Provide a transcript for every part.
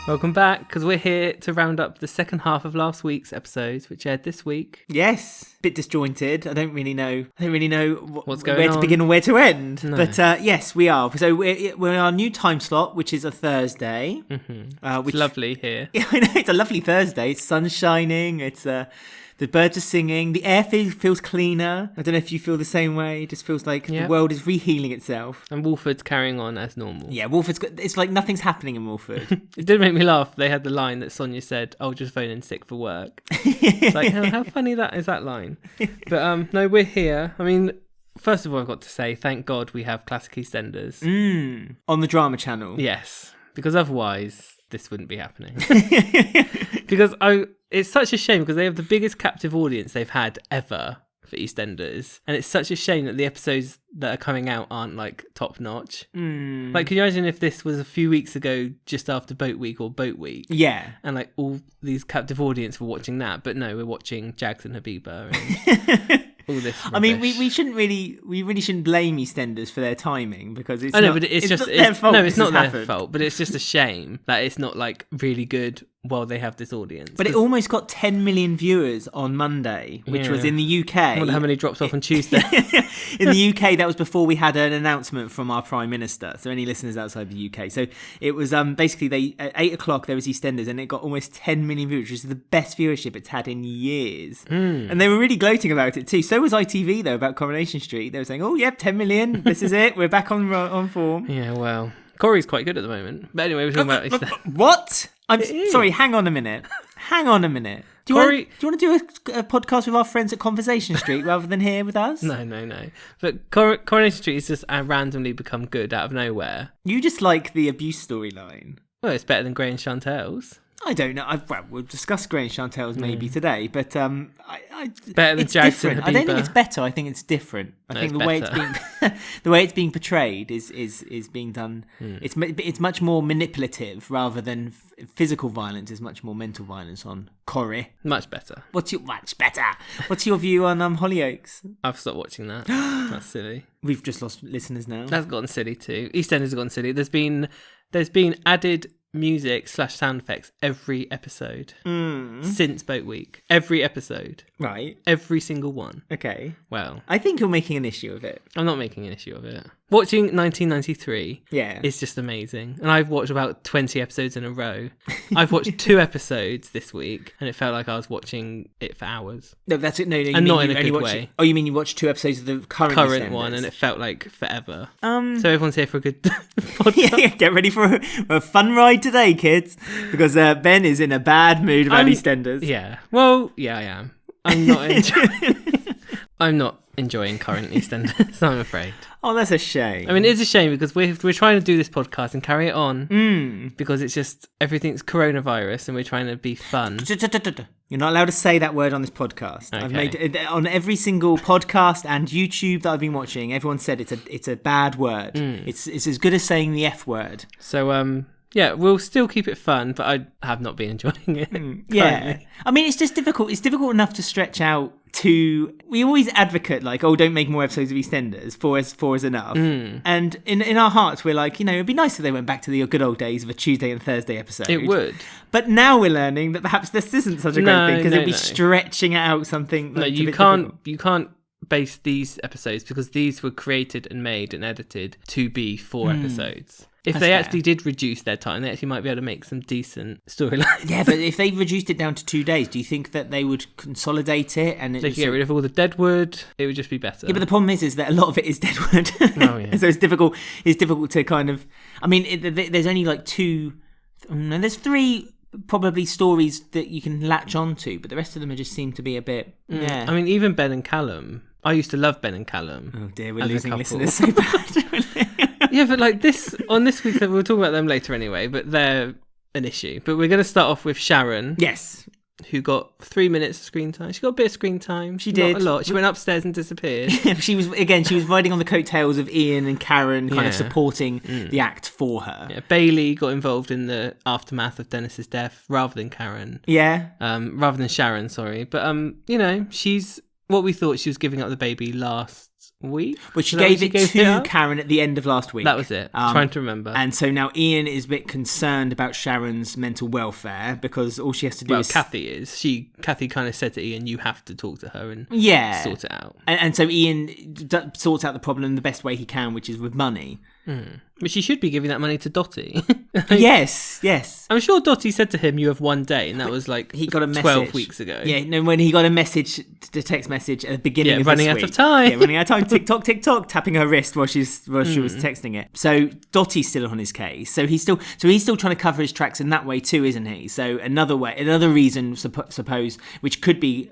Welcome back, because we're here to round up the second half of last week's episodes, which aired this week. Yes, bit disjointed. I don't really know What's going where on. To begin or where to end. No. But yes, we are. So we're in our new time slot, which is a Thursday. Mm-hmm. It's lovely here. Yeah, I know, it's a lovely Thursday. It's sun shining. It's the birds are singing. The air feels cleaner. I don't know if you feel the same way. It just feels like the world is rehealing itself. And Walford's carrying on as normal. Yeah, it's like nothing's happening in Walford. It did make me laugh. They had the line that Sonia said, "I'll just phone in sick for work." It's like, how funny that line. But no, we're here. I mean, first of all, I've got to say, thank God we have classic EastEnders. On the drama channel. Yes, because otherwise this wouldn't be happening. Because it's such a shame because they have the biggest captive audience they've had ever for EastEnders, and it's such a shame that the episodes that are coming out aren't like top notch. Like, can you imagine if this was a few weeks ago, just after Boat Week or Boat Week? Yeah, and like all these captive audience were watching that, but no, we're watching Jags and Habiba and all this rubbish. I mean, we really shouldn't blame EastEnders for their timing, because it's but it's just not their fault. No, it's not their happened. fault, but it's just a shame that it's not like really good while they have this audience. But it almost got 10 million viewers on Monday, which was in the UK. I wonder how many drops off on Tuesday. In the UK, that was before we had an announcement from our Prime Minister. So any listeners outside the UK. So it was basically at 8 o'clock there was EastEnders, and it got almost 10 million viewers, which is the best viewership it's had in years. And they were really gloating about it too. So was ITV though, about Coronation Street. They were saying, "Oh yep, 10 million. This is it. We're back on form." Yeah, well, Corey's quite good at the moment. But anyway, we're talking about EastEnders. What? I'm sorry. Hang on a minute. Do you want to do a podcast with our friends at Conversation Street rather than here with us? No. But Coronation Street has just randomly become good out of nowhere. You just like the abuse storyline. Well, it's better than Grey and Chantelle's. I don't know. We'll discuss Grey and Chantelle's maybe today, but better than it's Jags and different. I don't think Habiba. it's better. I think it's different. I think it's the way better. the way it's being portrayed is being done. It's much more manipulative rather than physical violence. Is much more mental violence on Corrie. Much better. What's your view on Hollyoaks? I've stopped watching that. That's silly. We've just lost listeners now. That's gotten silly too. EastEnders has gotten silly. There's been added music / sound effects every episode since Boat Week. Every episode. Right. Every single one. Okay. Well, I think you're making an issue of it. I'm not making an issue of it. Watching 1993 Yeah. is just amazing. And I've watched about 20 episodes in a row. I've watched 2 episodes this week, and it felt like I was watching it for hours. No, that's it. No, you And mean not in you a only good watch way. it. Oh, you mean you watched 2 episodes of the current EastEnders? One, and it felt like forever. So everyone's here for a good podcast. Yeah, get ready for a fun ride today, kids, because Ben is in a bad mood about EastEnders. Yeah. Well, yeah, I am. I'm not enjoying current EastEnders, I'm afraid. Oh, that's a shame. I mean, it's a shame because we're trying to do this podcast and carry it on because it's just everything's coronavirus and we're trying to be fun. You're not allowed to say that word on this podcast. Okay. I've made it on every single podcast and YouTube that I've been watching. Everyone said it's a bad word. It's as good as saying the F word. So yeah, we'll still keep it fun, but I have not been enjoying it. Yeah, I mean, it's just difficult. It's difficult enough to stretch out to. We always advocate like, oh, don't make more episodes of EastEnders. Four is enough. And in our hearts, we're like, it'd be nice if they went back to the good old days of a Tuesday and Thursday episode. It would. But now we're learning that perhaps this isn't such a great thing because it'd be stretching out something. No, you can't base these episodes because these were created and made and edited to be 4 episodes. If they actually did reduce their time, they actually might be able to make some decent storylines. Yeah, but if they reduced it down to 2 days, do you think that they would consolidate it? And they could get rid of all the deadwood. It would just be better. Yeah, but the problem is that a lot of it is deadwood. Oh, yeah. So it's difficult to kind of... I mean, there's only like 2... No, there's 3 probably stories that you can latch onto, but the rest of them just seem to be a bit... Yeah. I mean, even Ben and Callum. I used to love Ben and Callum. Oh dear, we're losing listeners so bad. Yeah, but like on this week's, we'll talk about them later anyway, but they're an issue. But we're going to start off with Sharon. Yes. Who got 3 minutes of screen time. She got a bit of screen time. She did. Not a lot. She went upstairs and disappeared. She was riding on the coattails of Ian and Karen, kind of supporting the act for her. Yeah, Bailey got involved in the aftermath of Dennis's death rather than Karen. Yeah. Rather than Sharon, sorry. But, she's what we thought she was giving up the baby last week. Well, she Is that gave when it to out? Karen at the end of last week. That was it. Trying to remember. And so now Ian is a bit concerned about Sharon's mental welfare because all she has to do is... Kathy is. Kathy kind of said to Ian, you have to talk to her and sort it out. And so Ian sorts out the problem the best way he can, which is with money. But she should be giving that money to Dottie. Yes. I'm sure Dottie said to him, you have one day, and that was like he got a message 12 weeks ago. Yeah, no, when he got a message, the text message at the beginning of running this out week. of time. Yeah, running out of time. TikTok, tapping her wrist while she was texting it. So Dottie's still on his case. So he's still trying to cover his tracks in that way too, isn't he? So another reason, suppose, which could be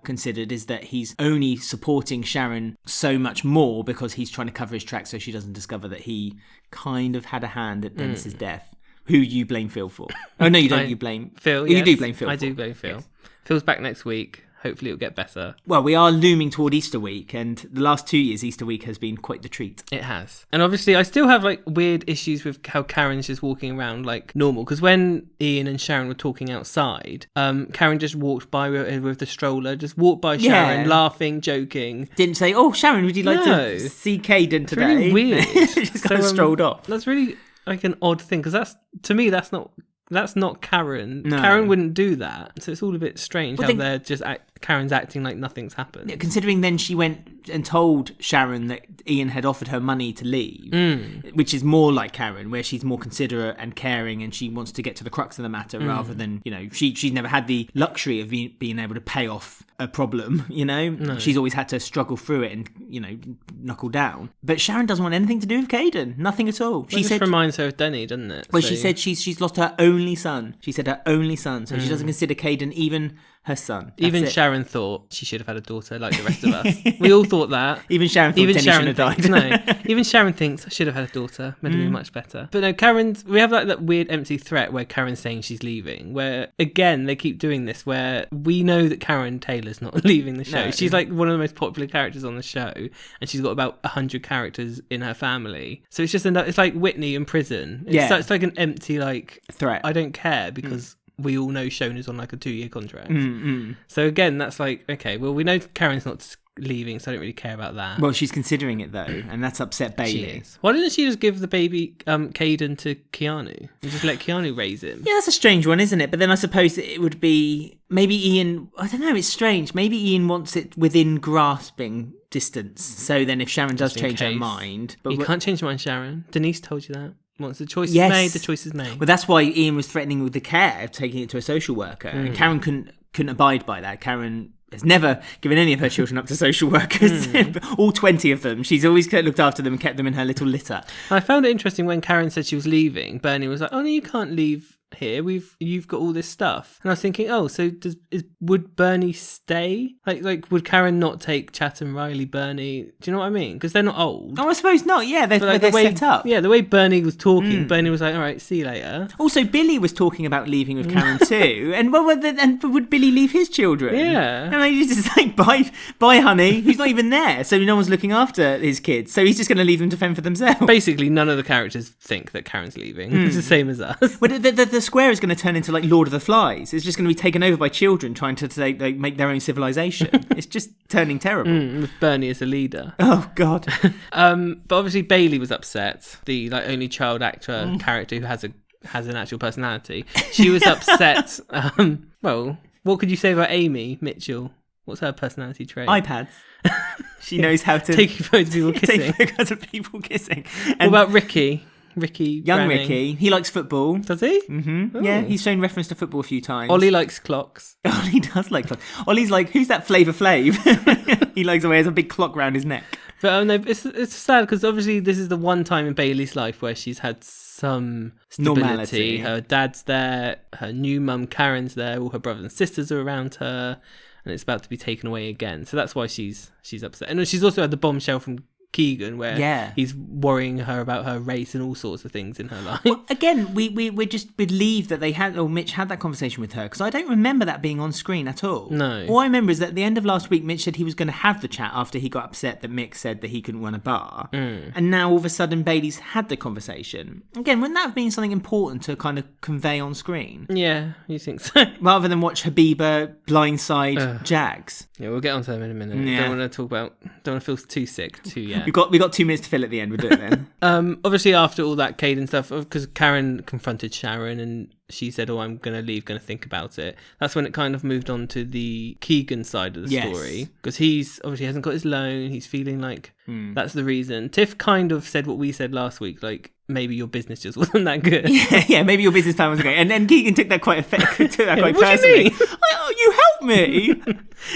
considered, is that he's only supporting Sharon so much more because he's trying to cover his tracks so she doesn't discover that he kind of had a hand at Dennis's death. Who you blame Phil for? Oh no, you don't. You blame Phil. You do blame Phil. I do blame Phil. Yes. Phil's back next week. Hopefully it'll get better. Well, we are looming toward Easter week, and the last 2 years, Easter week has been quite the treat. It has. And obviously, I still have like weird issues with how Karen's just walking around like normal. Because when Ian and Sharon were talking outside, Karen just walked by with the stroller, just walked by Sharon, laughing, joking. Didn't say, "Oh, Sharon, would you like to see Kayden today?" Really weird. Just kind of strolled off. That's really like an odd thing because to me that's not Karen. No. Karen wouldn't do that. So it's all a bit strange how they're just Karen's acting like nothing's happened. Yeah, considering then she went and told Sharon that Ian had offered her money to leave, which is more like Karen, where she's more considerate and caring, and she wants to get to the crux of the matter rather than, she's never had the luxury of being able to pay off a problem, No. She's always had to struggle through it and, knuckle down. But Sharon doesn't want anything to do with Kayden. Nothing at all. She just reminds her of Danny, doesn't it? Well, she said she's lost her only son. She said her only son. So she doesn't consider Kayden even her son. Even Sharon thought she should have had a daughter like the rest of us. We all thought that. Even Sharon thought Denny should have died. No, even Sharon thinks I should have had a daughter. Would have been much better. But no, we have like that weird empty threat where Karen's saying she's leaving. Where again they keep doing this where we know that Karen Taylor's not leaving the show. No. She's like one of the most popular characters on the show, and she's got about 100 characters in her family. So it's just it's like Whitney in prison. It's like an empty like threat. I don't care because we all know Shona's on like a 2-year contract. So again, that's like, okay, well, we know Karen's not leaving, so I don't really care about that. Well, she's considering it though, and that's upset Bailey. She is. Why didn't she just give the baby Kayden to Keanu and just let Keanu raise him? Yeah, that's a strange one, isn't it? But then I suppose it would be maybe Ian. I don't know. It's strange. Maybe Ian wants it within grasping distance. So then, if Sharon does change her mind, but you can't change your mind, Sharon. Denise told you that. Once the choice is made, the choice is made. Well, that's why Ian was threatening with the care, taking it to a social worker. And Karen couldn't abide by that. Karen has never given any of her children up to social workers. All 20 of them. She's always looked after them and kept them in her little litter. I found it interesting when Karen said she was leaving. Bernie was like, oh, no, you can't leave here. You've got all this stuff. And I was thinking, oh, so would Bernie stay? Like would Karen not take Chatham, Riley, Bernie? Do you know what I mean? Because they're not old. Oh, I suppose not. Yeah, they're set up. Yeah, the way Bernie was talking, Bernie was like, all right, see you later. Also, Billy was talking about leaving with Karen too. And would Billy leave his children? Yeah. And he's just like, bye, honey. He's not even there. So no one's looking after his kids. So he's just going to leave them to fend for themselves. Basically, none of the characters think that Karen's leaving. It's the same as us. But the square is going to turn into like Lord of the Flies. It's just going to be taken over by children trying to make their own civilization. It's just turning terrible. With Bernie as a leader. Oh God. But obviously Bailey was upset. The like only child actor character who has an actual personality. She was upset. Well, what could you say about Amy Mitchell? What's her personality trait? iPads. She knows how to take photos of people kissing. Take photos of people kissing. And what about Ricky? Young Ricky, he likes football. Does he? Mm-hmm. Yeah, he's shown reference to football a few times. Ollie likes clocks. Ollie does like clocks. Ollie's like, who's that Flavor Flav? He likes the way he has a big clock round his neck. But no, it's sad because obviously this is the one time in Bailey's life where she's had some stability. Normality. Her dad's there, her new mum Karen's there, all her brothers and sisters are around her, and it's about to be taken away again. So that's why she's upset. And she's also had the bombshell from Keegan, where he's worrying her about her race and all sorts of things in her life. Well, again, we just believe that Mitch had that conversation with her, because I don't remember that being on screen at all. No. All I remember is that at the end of last week, Mitch said he was going to have the chat after he got upset that Mick said that he couldn't run a bar. And now all of a sudden Bailey's had the conversation. Again, wouldn't that have been something important to kind of convey on screen? Yeah, you think so? Rather than watch Habiba blindside Jags. Yeah, we'll get on to them in a minute. Yeah. Don't want to feel too sick too yet. We got 2 minutes to fill at the end. We'll do it then. Obviously, after all that Kayden stuff, because Karen confronted Sharon and she said, "Oh, I'm going to leave, going to think about it." That's when it kind of moved on to the Keegan side of the story, because he's obviously hasn't got his loan. He's feeling like that's the reason. Tiff kind of said what we said last week, like maybe your business just wasn't that good. Yeah, maybe your business plan wasn't great. And then Keegan took that quite quite what personally. Do you mean? Oh, you helped me.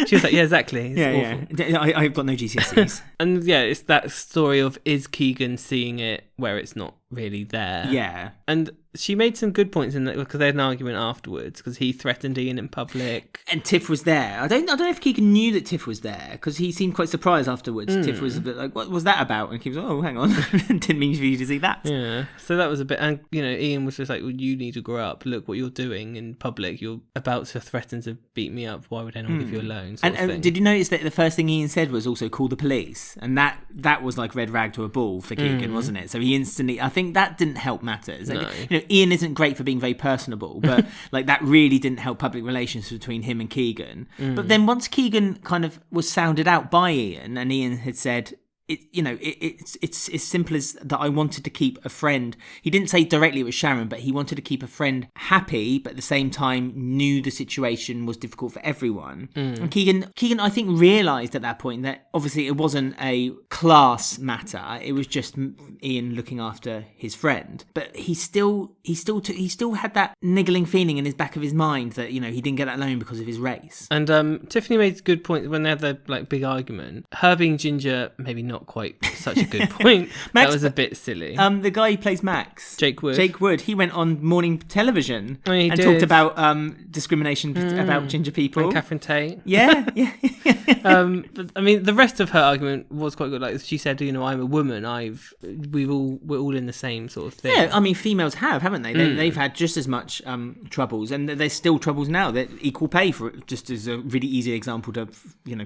She was like, yeah, exactly. It's awful. I've got no GCSEs. And yeah, it's that story of, is Keegan seeing it where it's not really there? Yeah. And she made some good points in that, because they had an argument afterwards, because he threatened Ian in public. And Tiff was there. I don't know if Keegan knew that Tiff was there, because he seemed quite surprised afterwards. Tiff was a bit like, what was that about? And he was like, oh, hang on. Didn't mean for you to see that. Yeah. So that was a bit, and Ian was just like, well, you need to grow up. Look what you're doing in public. You're about to threaten to beat me up. Why would anyone give you a loan? And did you notice that the first thing Ian said was also call the police? And that was like red rag to a bull for Keegan, wasn't it? So he instantly, I think that didn't help matters. Like, No. Ian isn't great for being very personable, but like that really didn't help public relations between him and Keegan. But then once Keegan kind of was sounded out by Ian, and Ian had said, it's as simple as that. I wanted to keep a friend. He didn't say directly it was Sharon, but he wanted to keep a friend happy, but at the same time knew the situation was difficult for everyone. And Keegan, I think, realised at that point that obviously it wasn't a class matter. It was just Ian looking after his friend. But he still had that niggling feeling in his back of his mind that he didn't get that loan because of his race. And Tiffany made a good point when they had their big argument. Her being ginger, maybe not quite such a good point. That was a bit silly. The guy who plays Max, Jake Wood, he went on morning television and talked about discrimination about ginger people. And Catherine Tate. Yeah. But, I mean, the rest of her argument was quite good. Like she said, I'm a woman. We're all in the same sort of thing. Yeah, I mean, females haven't they? They've had just as much troubles, and there's still troubles now. That equal pay, for just as a really easy example to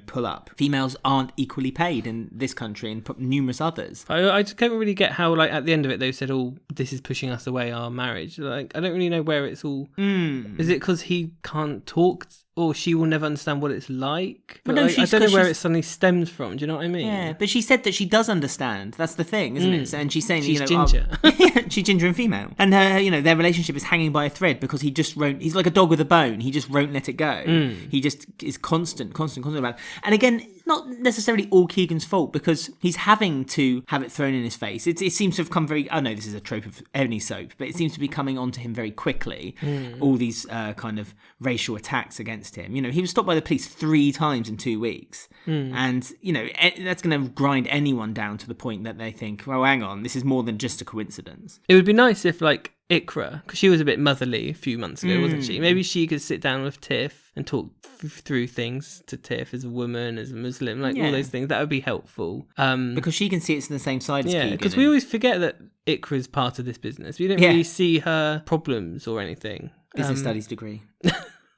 pull up. Females aren't equally paid in this country and numerous others. I just can't really get how, at the end of it, they said, "Oh, this is pushing us away, our marriage." I don't really know where it's all. Is it because he can't talk, or she will never understand what it's like? But I don't know where it suddenly stems from. Do you know what I mean? Yeah, but she said that she does understand. That's the thing, isn't it? And she's saying she's ginger. She's ginger and female, and her, their relationship is hanging by a thread because he just won't. He's like a dog with a bone. He just won't let it go. He just is constant about it. And again, not necessarily all Keegan's fault, because he's having to have it thrown in his face. It seems to have come very... I know this is a trope of any soap, but it seems to be coming onto him very quickly. All these kind of racial attacks against him. He was stopped by the police 3 times in 2 weeks. And, that's going to grind anyone down to the point that they think, well, hang on, this is more than just a coincidence. It would be nice if, Iqra, because she was a bit motherly a few months ago, wasn't she? Maybe she could sit down with Tiff and talk through things to Tiff as a woman, as a Muslim, all those things. That would be helpful. Because she can see it's on the same side as Keegan. Yeah, because we always forget that Iqra is part of this business. We don't really see her problems or anything. Business studies degree.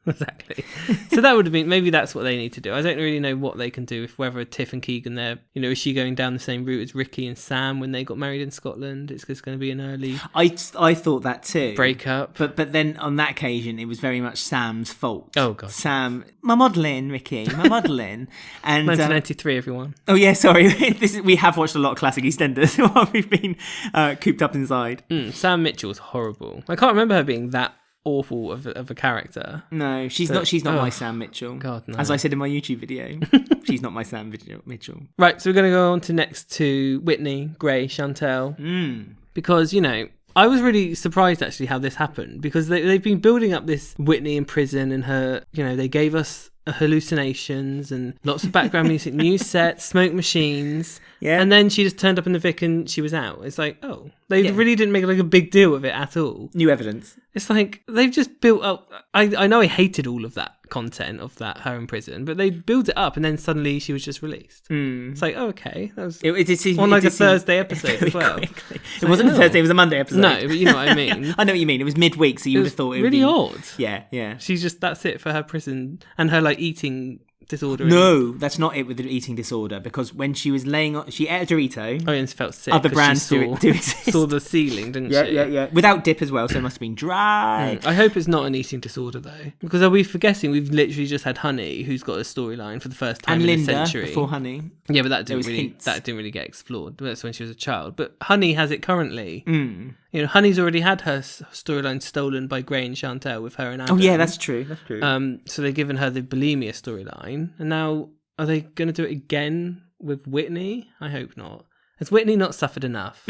Exactly. So that would have been, maybe that's what they need to do. I don't really know what they can do, if whether Tiff and Keegan, they're, is she going down the same route as Ricky and Sam when they got married in Scotland? It's just going to be an early I thought that too. breakup. But then on that occasion, it was very much Sam's fault. Oh, God. Sam, my modelling, Ricky, my modelling. And 1993, everyone. Oh, yeah, sorry. We have watched a lot of classic EastEnders while we've been cooped up inside. Sam Mitchell's horrible. I can't remember her being that awful of a character. No, she's not my Sam Mitchell. God, no. As I said in my YouTube video, she's not my Sam Mitchell. Right, so we're going to go on to next to Whitney, Gray, Chantelle. Because, I was really surprised actually how this happened, because they've been building up this Whitney in prison and her, they gave us hallucinations and lots of background music, new sets, smoke machines. Yeah. And then she just turned up in the Vic and she was out. It's like, oh, They really didn't make like a big deal of it at all. New evidence. It's like they've just built up. I know I hated all of that content of that her in prison, but they built it up and then suddenly she was just released. It's like, oh, okay, that was on like a Thursday episode as well. It wasn't a Thursday; it was a Monday episode. No, but you know what I mean. I know what you mean. It was midweek, so you would have thought it would really be odd. Yeah. She's just that's it for her prison and her like eating disorder. No, that's not it with the eating disorder, because when she was laying on, she ate a Dorito. Oh, and felt sick. Other brands do exist. Saw the ceiling, didn't she? Yeah. Without dip as well, so it must have been dry. I hope it's not an eating disorder though, because are we forgetting we've literally just had Honey, who's got a storyline for the first time in a century. Before Honey. Yeah, but that didn't really get explored. That's when she was a child. But Honey has it currently. You know, Honey's already had her storyline stolen by Gray and Chantelle with her and Adam. Oh yeah, that's true. So they've given her the bulimia storyline, and now are they going to do it again with Whitney? I hope not. Has Whitney not suffered enough?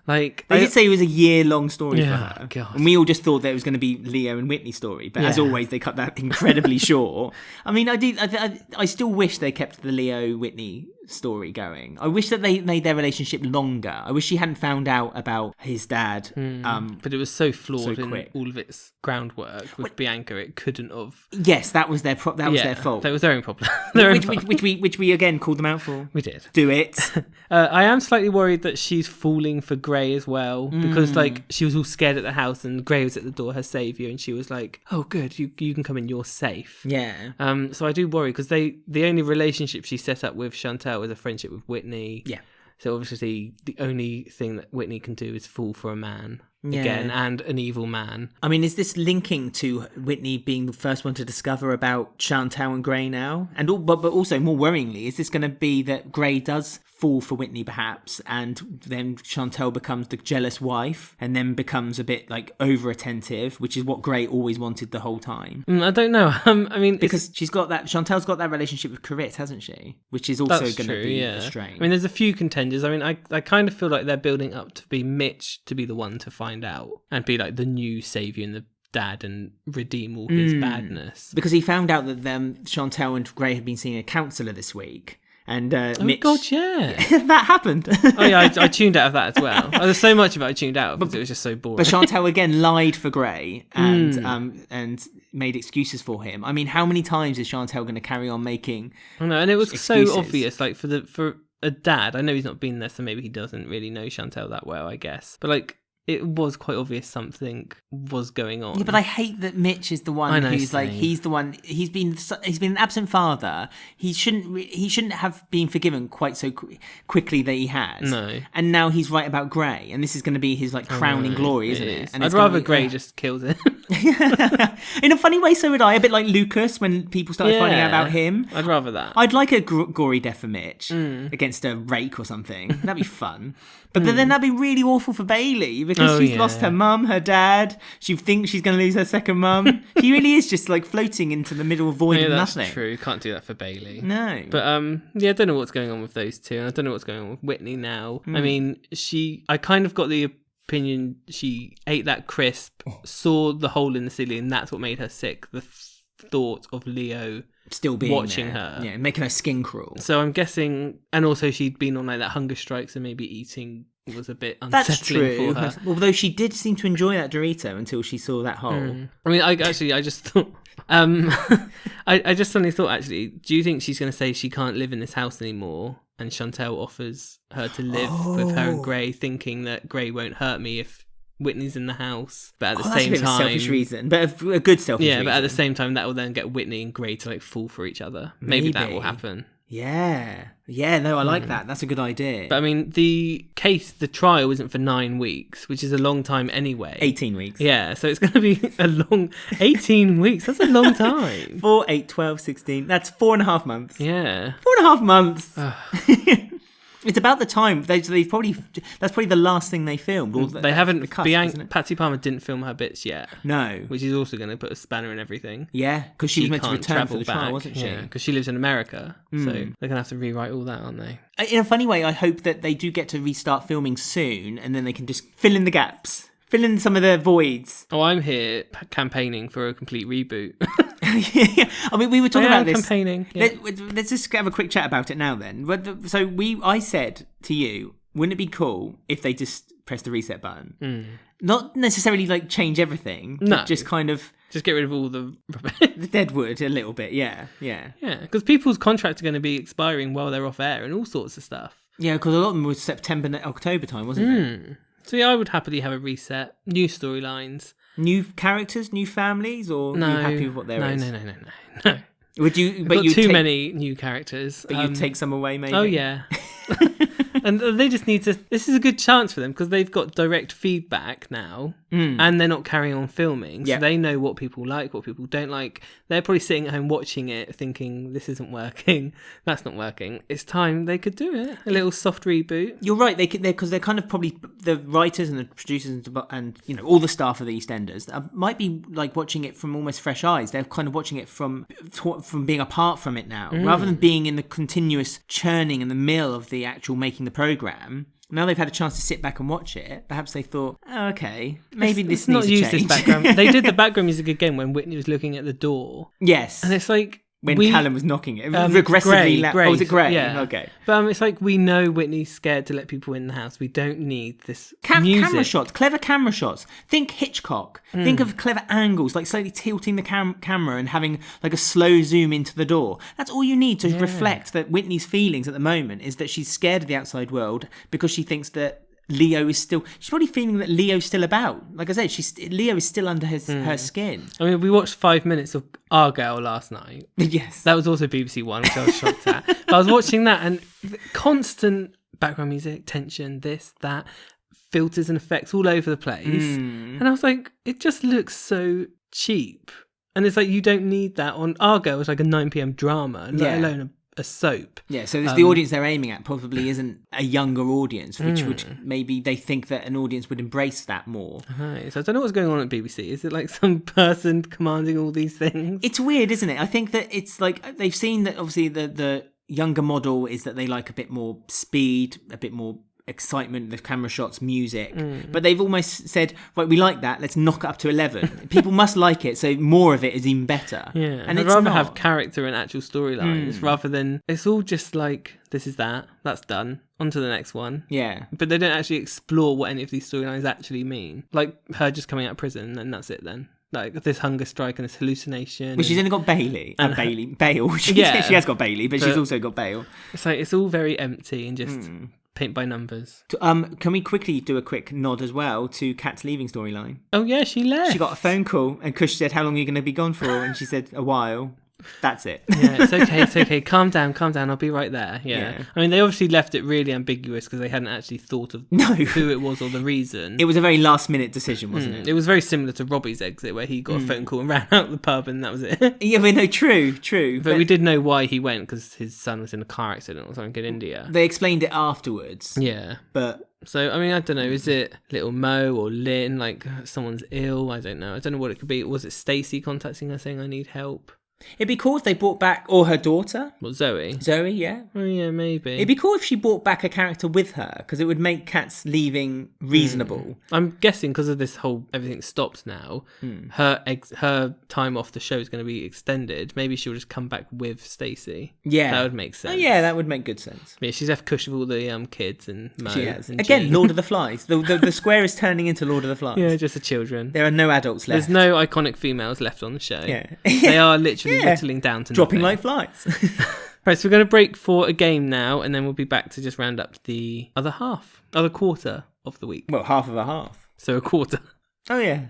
Like they did say it was a year-long story for her, God. and we all just thought that it was going to be Leo and Whitney's story. But as always, they cut that incredibly short. I mean, I still wish they kept the Leo Whitney story going. I wish that they made their relationship longer. I wish she hadn't found out about his dad. But it was so flawed so in all of its groundwork with Bianca. It couldn't have. Yes, that was their fault. That was their own problem. Which we again called them out for. We did. Do it. I am slightly worried that she's falling for Gray as well, because like she was all scared at the house and Gray was at the door, her saviour, and she was like, "Oh, good, you can come in, you're safe." Yeah. So I do worry because the only relationship she set up with Chantelle was a friendship with Whitney. Yeah. So obviously the only thing that Whitney can do is fall for a man again, and an evil man. I mean, is this linking to Whitney being the first one to discover about Chantelle and Gray now? And but also more worryingly, is this going to be that Gray does fall for Whitney perhaps, and then Chantelle becomes the jealous wife and then becomes a bit like over attentive, which is what Gray always wanted the whole time? I don't know. I mean, because Chantelle's got that relationship with Kheerat, hasn't she? Which is also going to be strange. I mean, there's a few contenders. I mean, I kind of feel like they're building up to be Mitch to be the one to find out and be like the new saviour and the dad and redeem all his badness. Because he found out that Chantelle and Gray had been seeing a counsellor this week. And Mitch... God, yeah. That happened. Oh, yeah, I tuned out of that as well. There's so much of it I tuned out because it was just so boring. But Chantelle again lied for Gray and made excuses for him. I mean, how many times is Chantelle going to carry on making I know, and it was excuses? So obvious, like for a dad. I know he's not been there, so maybe he doesn't really know Chantelle that well, I guess. But like, it was quite obvious something was going on. Yeah, but I hate that Mitch is the one who's like, he's the one. He's been an absent father. He shouldn't have been forgiven quite so quickly that he has. No. And now he's right about Gray, and this is going to be his like crowning glory, isn't it? And I'd rather Gray just kills it. In a funny way, so would I. A bit like Lucas when people started finding out about him. I'd rather that. I'd like a gory death for Mitch against a rake or something. That'd be fun. But then that'd be really awful for Bailey because she's lost her mum, her dad. She thinks she's going to lose her second mum. She really is just like floating into the middle void of nothing. That's true. Can't do that for Bailey. No. But I don't know what's going on with those two. And I don't know what's going on with Whitney now. I mean, I kind of got the opinion she ate that crisp, saw the hole in the ceiling, and that's what made her sick. The thought of Leo still being watching there. her, making her skin crawl. So I'm guessing, and also she'd been on like that hunger strike, so maybe eting was a bit unsettling for her. Although she did seem to enjoy that Dorito until she saw that hole. I mean, I just thought, I just suddenly thought, actually, do you think she's going to say she can't live in this house anymore? And Chantelle offers her to live with her and Gray, thinking that Gray won't hurt me if Whitney's in the house, but at the same time, a selfish reason, but a good selfish reason. Yeah, but at the same time, that will then get Whitney and Gray to like fall for each other. Maybe that will happen. Yeah. No, I like that. That's a good idea. But I mean, the trial isn't for 9 weeks, which is a long time anyway. 18 weeks. Yeah, so it's going to be a long 18 weeks. That's a long time. 4, 8, 12, 16. That's 4.5 months. Yeah. 4.5 months. It's about the time that's probably the last thing they filmed. They haven't. Patsy Palmer didn't film her bits yet. No, which is also going to put a spanner in everything. Yeah, because she was meant to return for the trial, wasn't she? Yeah, because she lives in America, so they're going to have to rewrite all that, aren't they? In a funny way, I hope that they do get to restart filming soon, and then they can just fill in the gaps. Fill in some of the voids. Oh, I'm here campaigning for a complete reboot. I mean, we were talking about this. Campaigning. Yeah. Let's just have a quick chat about it now then. So I said to you, wouldn't it be cool if they just press the reset button. Not necessarily like change everything, but just kind of just get rid of all the the deadwood a little bit. Yeah. because people's contracts are going to be expiring while they're off air and all sorts of stuff. Yeah, because a lot of them was September, October time, wasn't it? So yeah, I would happily have a reset, new storylines, new characters, new families, or are you happy with what there is? No. Would you? But you too many new characters. But you'd take some away, maybe. Oh yeah. And they just need to. This is a good chance for them because they've got direct feedback now, and they're not carrying on filming, so they know what people like, what people don't like. They're probably sitting at home watching it, thinking this isn't working, that's not working. It's time they could do it. A little soft reboot. You're right. They could, because they're kind of probably the writers and the producers and all the staff of the EastEnders might be like watching it from almost fresh eyes. They're kind of watching it from being apart from it now, rather than being in the continuous churning and the mill of the actual making the program. Now they've had a chance to sit back and watch it. Perhaps they thought, oh, okay, maybe this needs to change. This background. They did the background music again when Whitney was looking at the door. Yes, and it's like when Callum was knocking it, regressively. Grey. Oh, was it Grey? Yeah. Okay. But it's like we know Whitney's scared to let people in the house. We don't need this music. Camera shots, clever camera shots. Think Hitchcock. Think of clever angles, like slightly tilting the camera and having like a slow zoom into the door. That's all you need to reflect that Whitney's feelings at the moment is that she's scared of the outside world because she thinks that Leo is still... She's probably feeling that Leo's still about. Like I said, Leo is still under her skin. I mean, we watched 5 minutes of Argyle last night. Yes. That was also BBC One, which I was shocked at. But I was watching that and constant background music, tension, this, that, filters and effects all over the place. And I was like, it just looks so cheap. And it's like, you don't need that on Argyle. It's like a 9 p.m. drama, let alone a soap. Yeah, so the audience they're aiming at probably isn't a younger audience, which would maybe they think that an audience would embrace that more. Right. So I don't know what's going on at BBC. Is it like some person commanding all these things? It's weird, isn't it? I think that it's like they've seen that obviously the younger model is that they like a bit more speed, a bit more excitement, the camera shots, music, but they've almost said, right, we like that, let's knock it up to 11. People must like it, so more of it is even better. And I'd rather have character and actual storylines rather than it's all just like, this is that's done, on to the next one. But they don't actually explore what any of these storylines actually mean, like her just coming out of prison and that's it then. Like this hunger strike and this hallucination. Well, she's only got Bailey. Bale. She has got Bailey, but she's also got Bale. It's like, it's all very empty and just paint by numbers. Can we quickly do a quick nod as well to Kat's leaving storyline? Oh yeah, she left. She got a phone call and Kush said, how long are you going to be gone for? And she said, a while. That's it. Yeah, it's okay. Calm down. I'll be right there. Yeah. I mean, they obviously left it really ambiguous because they hadn't actually thought of who it was or the reason. It was a very last minute decision, wasn't it? It was very similar to Robbie's exit where he got a phone call and ran out the pub and that was it. Yeah, but no, true. But we did know why he went because his son was in a car accident or something in India. They explained it afterwards. Yeah. But... So, I mean, I don't know, is it little Mo or Lynn, like someone's ill? I don't know. I don't know what it could be. Was it Stacey contacting her saying I need help? It'd be cool if they brought back, or her daughter. What, Zoe? Zoe, yeah. Oh, yeah, maybe. It'd be cool if she brought back a character with her, because it would make Kat's leaving reasonable. I'm guessing because of this whole, everything stopped now, her time off the show is going to be extended. Maybe she'll just come back with Stacey. Yeah. That would make sense. Oh, yeah, that would make good sense. Yeah, she's left Kush with all the kids and Mo. She has. And Again, Jean. Lord of the Flies. The square is turning into Lord of the Flies. Yeah, just the children. There are no adults left. There's no iconic females left on the show. Yeah. They are literally whittling down to dropping nothing. like flies. Right, so we're going to break for a game now, and then we'll be back to just round up the other quarter of the week. Well, half of a half. So a quarter. Oh, yeah.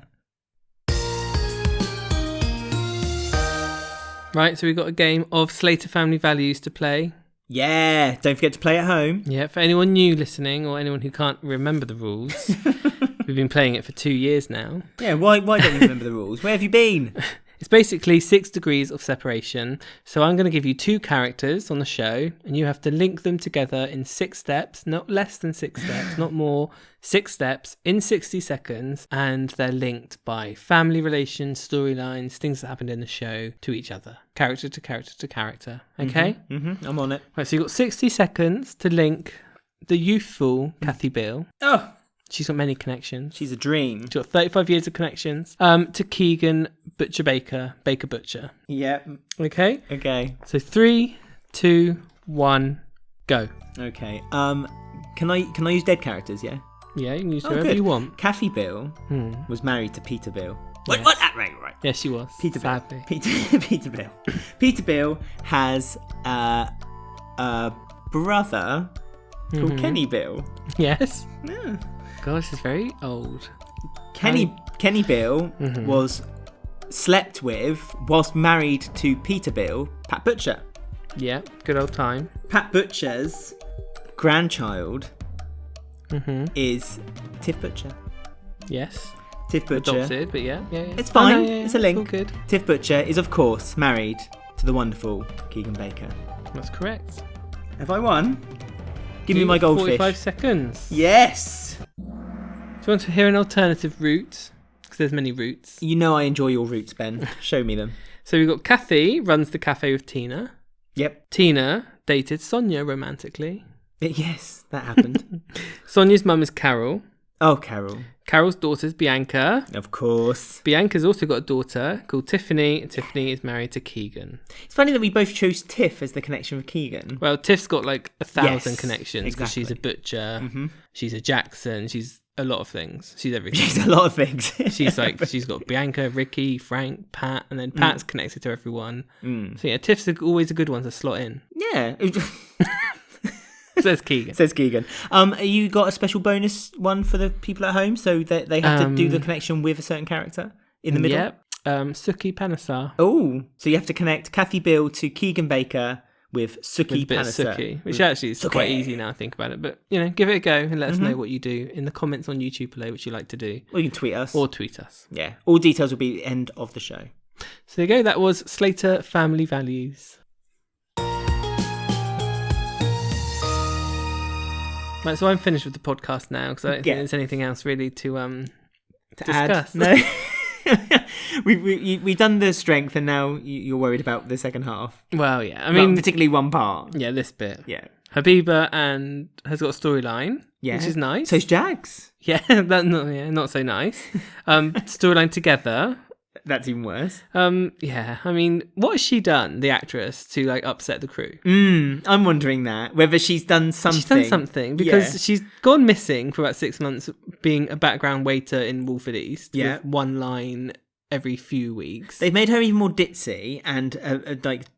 Right, so we've got a game of Slater Family Values to play. Yeah, don't forget to play at home. Yeah, for anyone new listening or anyone who can't remember the rules, we've been playing it for 2 years now. Yeah, why don't you remember the rules? Where have you been? It's basically 6 degrees of separation. So I'm going to give you 2 characters on the show, and you have to link them together in 6 steps, not less than 6 steps, not more, 6 steps in 60 seconds, and they're linked by family relations, storylines, things that happened in the show to each other, character to character to character. Okay? I'm on it. Right, so you've got 60 seconds to link the youthful Kathy Bill. Oh, she's got many connections. She's a dream. She's got 35 years of connections. To Keegan Baker Butcher. Yeah. Okay? Okay. So 3, 2, 1, go. Okay. Can I use dead characters, yeah? Yeah, you can use whoever you want. Kathy Bill was married to Peter Bill. Yes. What? Right. Yes, she was. Peter sadly. Bill. Peter Bill. Peter Bill has a brother called Kenny Bill. Yes. Yeah. God, this is very old. Kenny Bill was slept with whilst married to Peter Bill, Pat Butcher. Yeah, good old time. Pat Butcher's grandchild is Tiff Butcher. Yes. Tiff Butcher. Adopted, but yeah. It's fine. Oh, no, it's a link. It's all good. Tiff Butcher is, of course, married to the wonderful Keegan Baker. That's correct. Have I won? Give me my goldfish. 45 seconds. Yes. Do you want to hear an alternative route? Because there's many routes. You know I enjoy your routes, Ben. Show me them. So we've got Kathy runs the cafe with Tina. Yep. Tina dated Sonia romantically. Yes, that happened. Sonia's mum is Carol. Oh, Carol. Carol's daughter's Bianca. Of course. Bianca's also got a daughter called Tiffany. Tiffany is married to Keegan. It's funny that we both chose Tiff as the connection with Keegan. Well, Tiff's got like 1,000 connections because exactly. she's a butcher. She's a Jackson. She's a lot of things. She's everything. She's a lot of things. She's got Bianca, Ricky, Frank, Pat, and then Pat's connected to everyone. So yeah, Tiff's always a good one to slot in. Yeah. Says Keegan. Says Keegan. You got a special bonus one for the people at home, so that they have to do the connection with a certain character in the middle? Yep. Suki Panesar. Oh, so you have to connect Kathy Bill to Keegan Baker with Suki Panesar. Suki, which actually is quite easy now I think about it. But, give it a go and let us know what you do in the comments on YouTube below, which you like to do. Or you can tweet us. Or tweet us. Yeah. All details will be at the end of the show. So there you go. That was Slater Family Values. Right, so I'm finished with the podcast now because I don't think there's anything else really to discuss. Add. No. We've done the strength and now you're worried about the second half. Well, yeah. I mean, particularly one part. Yeah, this bit. Yeah. Habiba has got a storyline, which is nice. So's Jags. Yeah, not so nice. Storyline together. That's even worse. Yeah, I mean, what has she done, the actress, to upset the crew? I'm wondering that. Whether she's done something. She's done something because she's gone missing for about 6 months being a background waiter in Walford East with one line every few weeks. They've made her even more ditzy and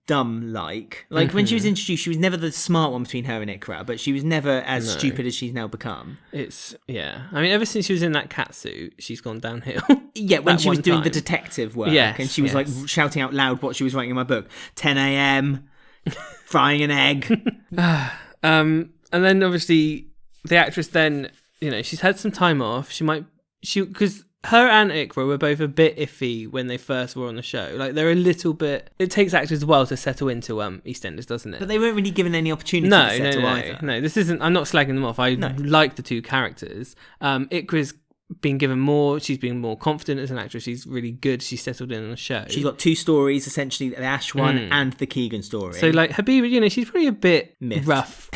dumb like when she was introduced, she was never the smart one between her and Iqra, but she was never as stupid as she's now become. I mean, ever since she was in that cat suit, she's gone downhill. Yeah, when she was doing the detective work, and she was shouting out loud what she was writing in my book. 10 a.m. frying an egg. And then obviously the actress then, she's had some time off. Because her and Iqra were both a bit iffy when they first were on the show. They're a little bit... It takes actors a while to settle into EastEnders, doesn't it? But they weren't really given any opportunity to settle either. No, this isn't... I'm not slagging them off. I like the two characters. Iqra's been given more... She's been more confident as an actress. She's really good. She's settled in on the show. She's got two stories, essentially, the Ash one and the Keegan story. So, Habiba, she's probably a bit rough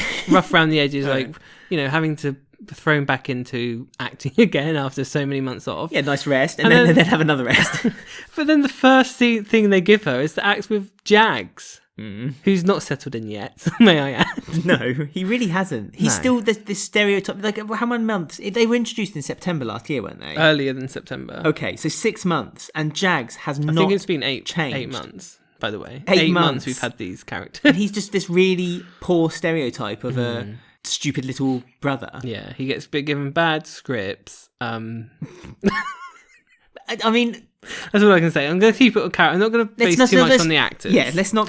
around the edges, having to... thrown back into acting again after so many months off. Yeah, nice rest, and then have another rest. But then the first thing they give her is to act with Jags, who's not settled in yet, may I add. No, he really hasn't. He's still this stereotype. How many months? They were introduced in September last year, weren't they? Earlier than September. Okay, so 6 months, and Jags has not changed. I think it's been 8 months, by the way. 8 months we've had these characters. And he's just this really poor stereotype of a... stupid little brother. Yeah, he gets given bad scripts. I mean, that's all I can say. I'm going to keep it on character. I'm not going to base too much on the actors. Yeah, let's not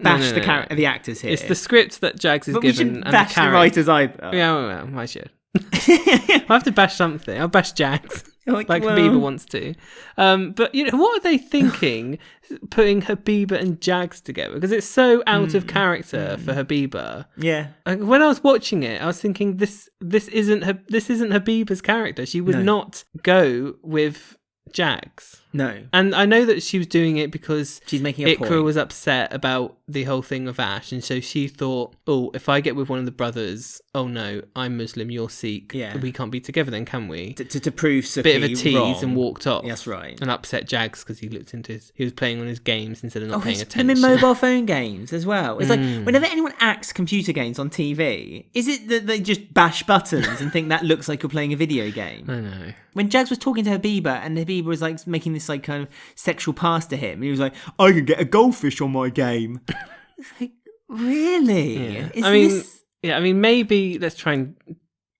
bash the actors here. It's the scripts that Jags is given. We shouldn't and bash the writers either. Yeah, well, I should. I have to bash something. I'll bash Jags. Habiba wants to. But what are they thinking putting Habiba and Jags together? Because it's so out of character for Habiba. Yeah. When I was watching it, I was thinking this isn't Habiba's character. She would not go with Jags? No. And I know that she was doing it because She's making a Iqra point. was upset about the whole thing of Ash, and so she thought, oh, if I get with one of the brothers, oh no, I'm Muslim, you're Sikh, we can't be together then, can we? To prove Suki Bit of a tease wrong. and walked off. That's right. And upset Jags because he was playing on his games instead of not paying He's attention. in mobile phone games as well. It's like whenever anyone acts computer games on TV, is it that they just bash buttons and think that looks like you're playing a video game? I know. When Jags was talking to Habiba, and Habiba was like making this like kind of sexual pass to him, and he was like, "I can get a goldfish on my game." It's like, really? Yeah. I mean, maybe let's try and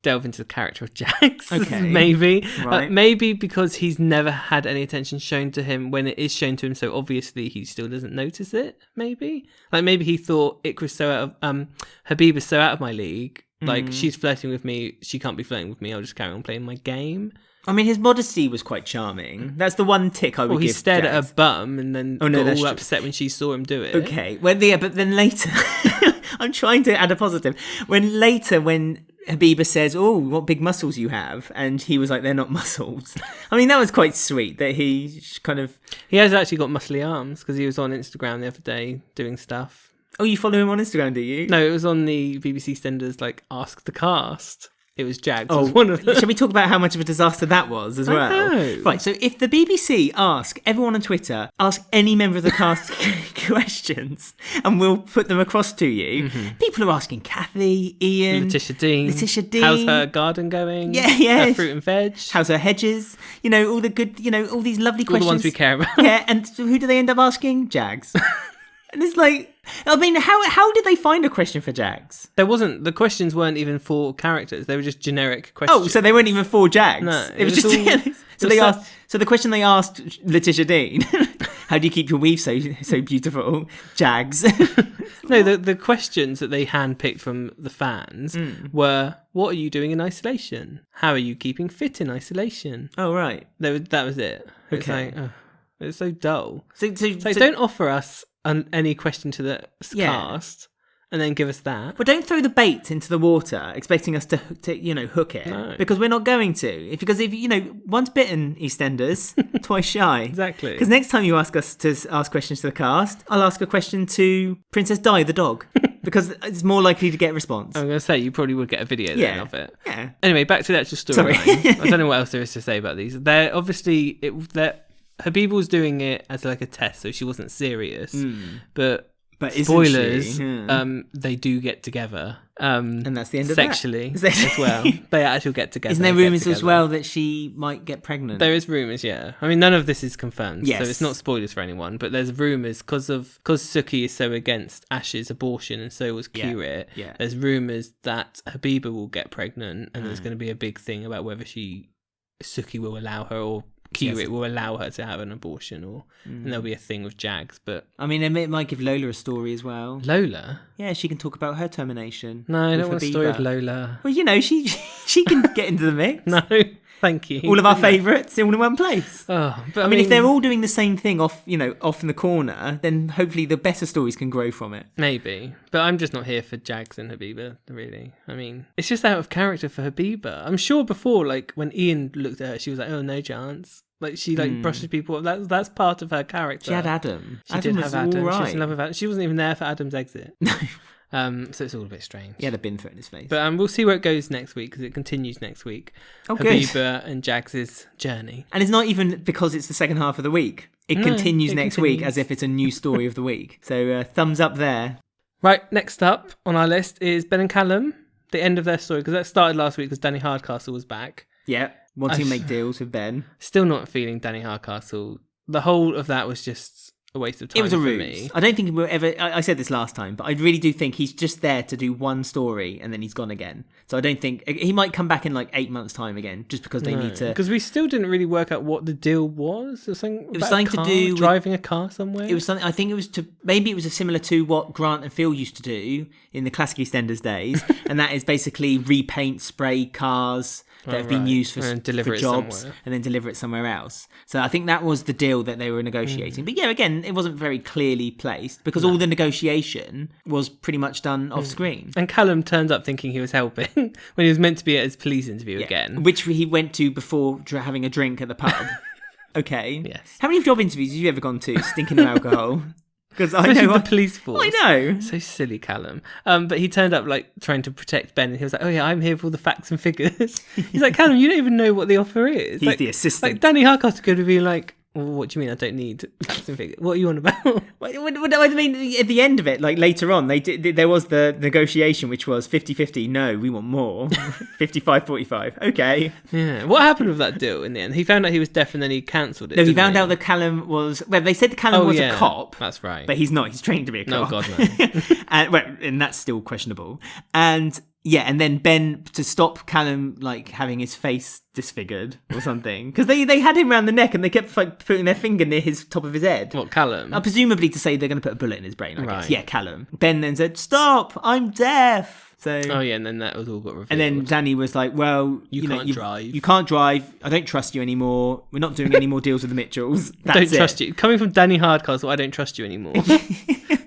delve into the character of Jags. Okay. Maybe. Right. Maybe because he's never had any attention shown to him when it is shown to him, so obviously he still doesn't notice it, maybe? Like, maybe he thought Iqra's so out of... Habiba's so out of my league. Like, she's flirting with me, she can't be flirting with me, I'll just carry on playing my game. I mean, his modesty was quite charming. That's the one tick I would give. Well, he stared Jags. at her bum and then got all upset when she saw him do it. Okay, well, yeah, but then later, I'm trying to add a positive. When Habiba says, "Oh, what big muscles you have," and he was like, "They're not muscles." I mean, that was quite sweet that he kind of... He has actually got muscly arms because he was on Instagram the other day doing stuff. Oh, you follow him on Instagram, do you? No, it was on the BBC EastEnders, like, Ask the Cast. It was Jags was one of them. Shall we talk about how much of a disaster that was as well? know. Right, so if the BBC ask everyone on Twitter, ask any member of the cast questions, and we'll put them across to you, people are asking Kathy, Ian... Letitia Dean. How's her garden going? Yeah. Her fruit and veg. How's her hedges? You know, all the good, you know, all these lovely questions. All the ones we care about. Yeah, and who do they end up asking? Jags. And it's like, I mean, how did they find a question for Jags? The questions weren't even for characters. They were just generic questions. Oh, so they weren't even for Jags? No. It was just... So the question they asked Letitia Dean, how do you keep your weave so beautiful? Jags. No, the questions that they handpicked from the fans were, what are you doing in isolation? How are you keeping fit in isolation? Oh, right. That was it. It's Okay. like, it's so dull. So Don't offer us any question to the cast and then give us that. But don't throw the bait into the water expecting us to hook it. No. Because we're not going to. Because if once bitten, EastEnders, twice shy. Exactly. Because next time you ask us to ask questions to the cast, I'll ask a question to Princess Di the dog. Because it's more likely to get a response. I'm going to say, you probably would get a video then of it. Yeah. Anyway, back to the actual storyline. I don't know what else there is to say about these. They're obviously... Habiba was doing it as like a test, so she wasn't serious. But spoilers, they do get together. And that's the end of sexually that. as well. They actually get together. Isn't there rumours as well that she might get pregnant? There is rumours, yeah. I mean, none of this is confirmed, yes. so it's not spoilers for anyone. But there's rumours because Suki is so against Ash's abortion, and so was Kheerat. Yeah. There's rumours that Habiba will get pregnant, and there's going to be a big thing about whether Suki will allow her or Kheerat will allow her to have an abortion, and there'll be a thing with Jags. But I mean, it might give Lola a story as well. Lola? Yeah, she can talk about her termination. No, I don't want a story of Lola. Well, she can get into the mix. No, thank you. All of our favourites all in one place. Oh, but I mean, if they're all doing the same thing off in the corner, then hopefully the better stories can grow from it. Maybe. But I'm just not here for Jags and Habiba, really. I mean, it's just out of character for Habiba. I'm sure before, like, when Ian looked at her, she was like, oh, no chance. Like, she, brushes people off. That's part of her character. She had Adam. She did have Adam. All right. She was in love with Adam. She wasn't even there for Adam's exit. No. So it's all a bit strange. He had a bin foot in his face. But we'll see where it goes next week, because it continues next week. Oh, good. Habiba and Jags' journey. And it's not even because it's the second half of the week. It continues next week as if it's a new story of the week. So thumbs up there. Right, next up on our list is Ben and Callum, the end of their story, because that started last week because Danny Hardcastle was back. Yeah, wanting to make deals with Ben. Still not feeling Danny Hardcastle. The whole of that was just a waste of time. It was a for ruse. me. I don't think we'll ever... I said this last time, but I really do think he's just there to do one story and then he's gone again. So I don't think... He might come back in like 8 months' time again, just because they need to... Because we still didn't really work out what the deal was. It was something to do with driving a car somewhere. It was something... I think it was to... Maybe it was similar to what Grant and Phil used to do in the classic EastEnders days, and that is basically repaint, spray cars that have been used for jobs and then deliver it somewhere else. So I think that was the deal that they were negotiating. But yeah, again, it wasn't very clearly placed because all the negotiation was pretty much done off screen. And Callum turned up thinking he was helping when he was meant to be at his police interview again. Which he went to before having a drink at the pub. Okay. Yes. How many job interviews have you ever gone to stinking of alcohol? Because I Especially know the police force. I know. So silly, Callum. But he turned up like trying to protect Ben, and he was like, "Oh yeah, I'm here for all the facts and figures." He's like, "Callum, you don't even know what the offer is." He's like, the assistant. Like Danny Hardcastle could have been like, well, "What do you mean? I don't need facts and figures. What are you on about?" What I mean, at the end of it, like later on, there was the negotiation, which was 50-50. No, we want more. 55-45. Okay. Yeah. What happened with that deal in the end? He found out he was deaf, and then he cancelled it. No, he didn't found out that Callum was. Well, they said Callum was a cop. That's right. But he's not. He's trained to be a cop. No, God, no. and that's still questionable. And yeah, and then Ben, to stop Callum like having his face disfigured or something, because they had him around the neck and they kept like putting their finger near his top of his head. What, Callum? Presumably to say they're going to put a bullet in his brain. I guess. Right. Yeah, Callum. Ben then said, "Stop! I'm deaf." So. Oh yeah, and then that was all got revealed. And then Danny was like, "Well, you can't drive. You can't drive. I don't trust you anymore. We're not doing any more deals with the Mitchells. Don't trust you." Coming from Danny Hardcastle, I don't trust you anymore.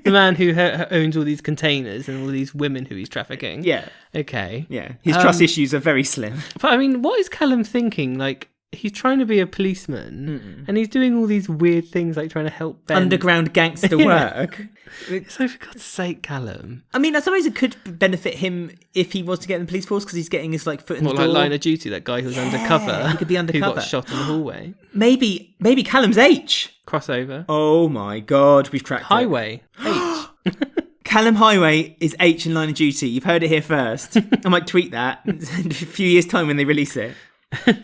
The man who owns all these containers and all these women who he's trafficking. Yeah. Okay. Yeah. His trust issues are very slim. But I mean, what is Callum thinking? Like, he's trying to be a policeman and he's doing all these weird things like trying to help Ben. Underground gangster work. So for God's sake, Callum. I mean, I suppose it could benefit him if he was to get in the police force because he's getting his like foot in the door. Like Line of Duty, that guy who's undercover. He could be undercover. Who got shot in the hallway. Maybe Callum's H. Crossover. Oh my God, we've cracked Highway. H. Callum Highway is H in Line of Duty. You've heard it here first. I might tweet that in a few years' time when they release it.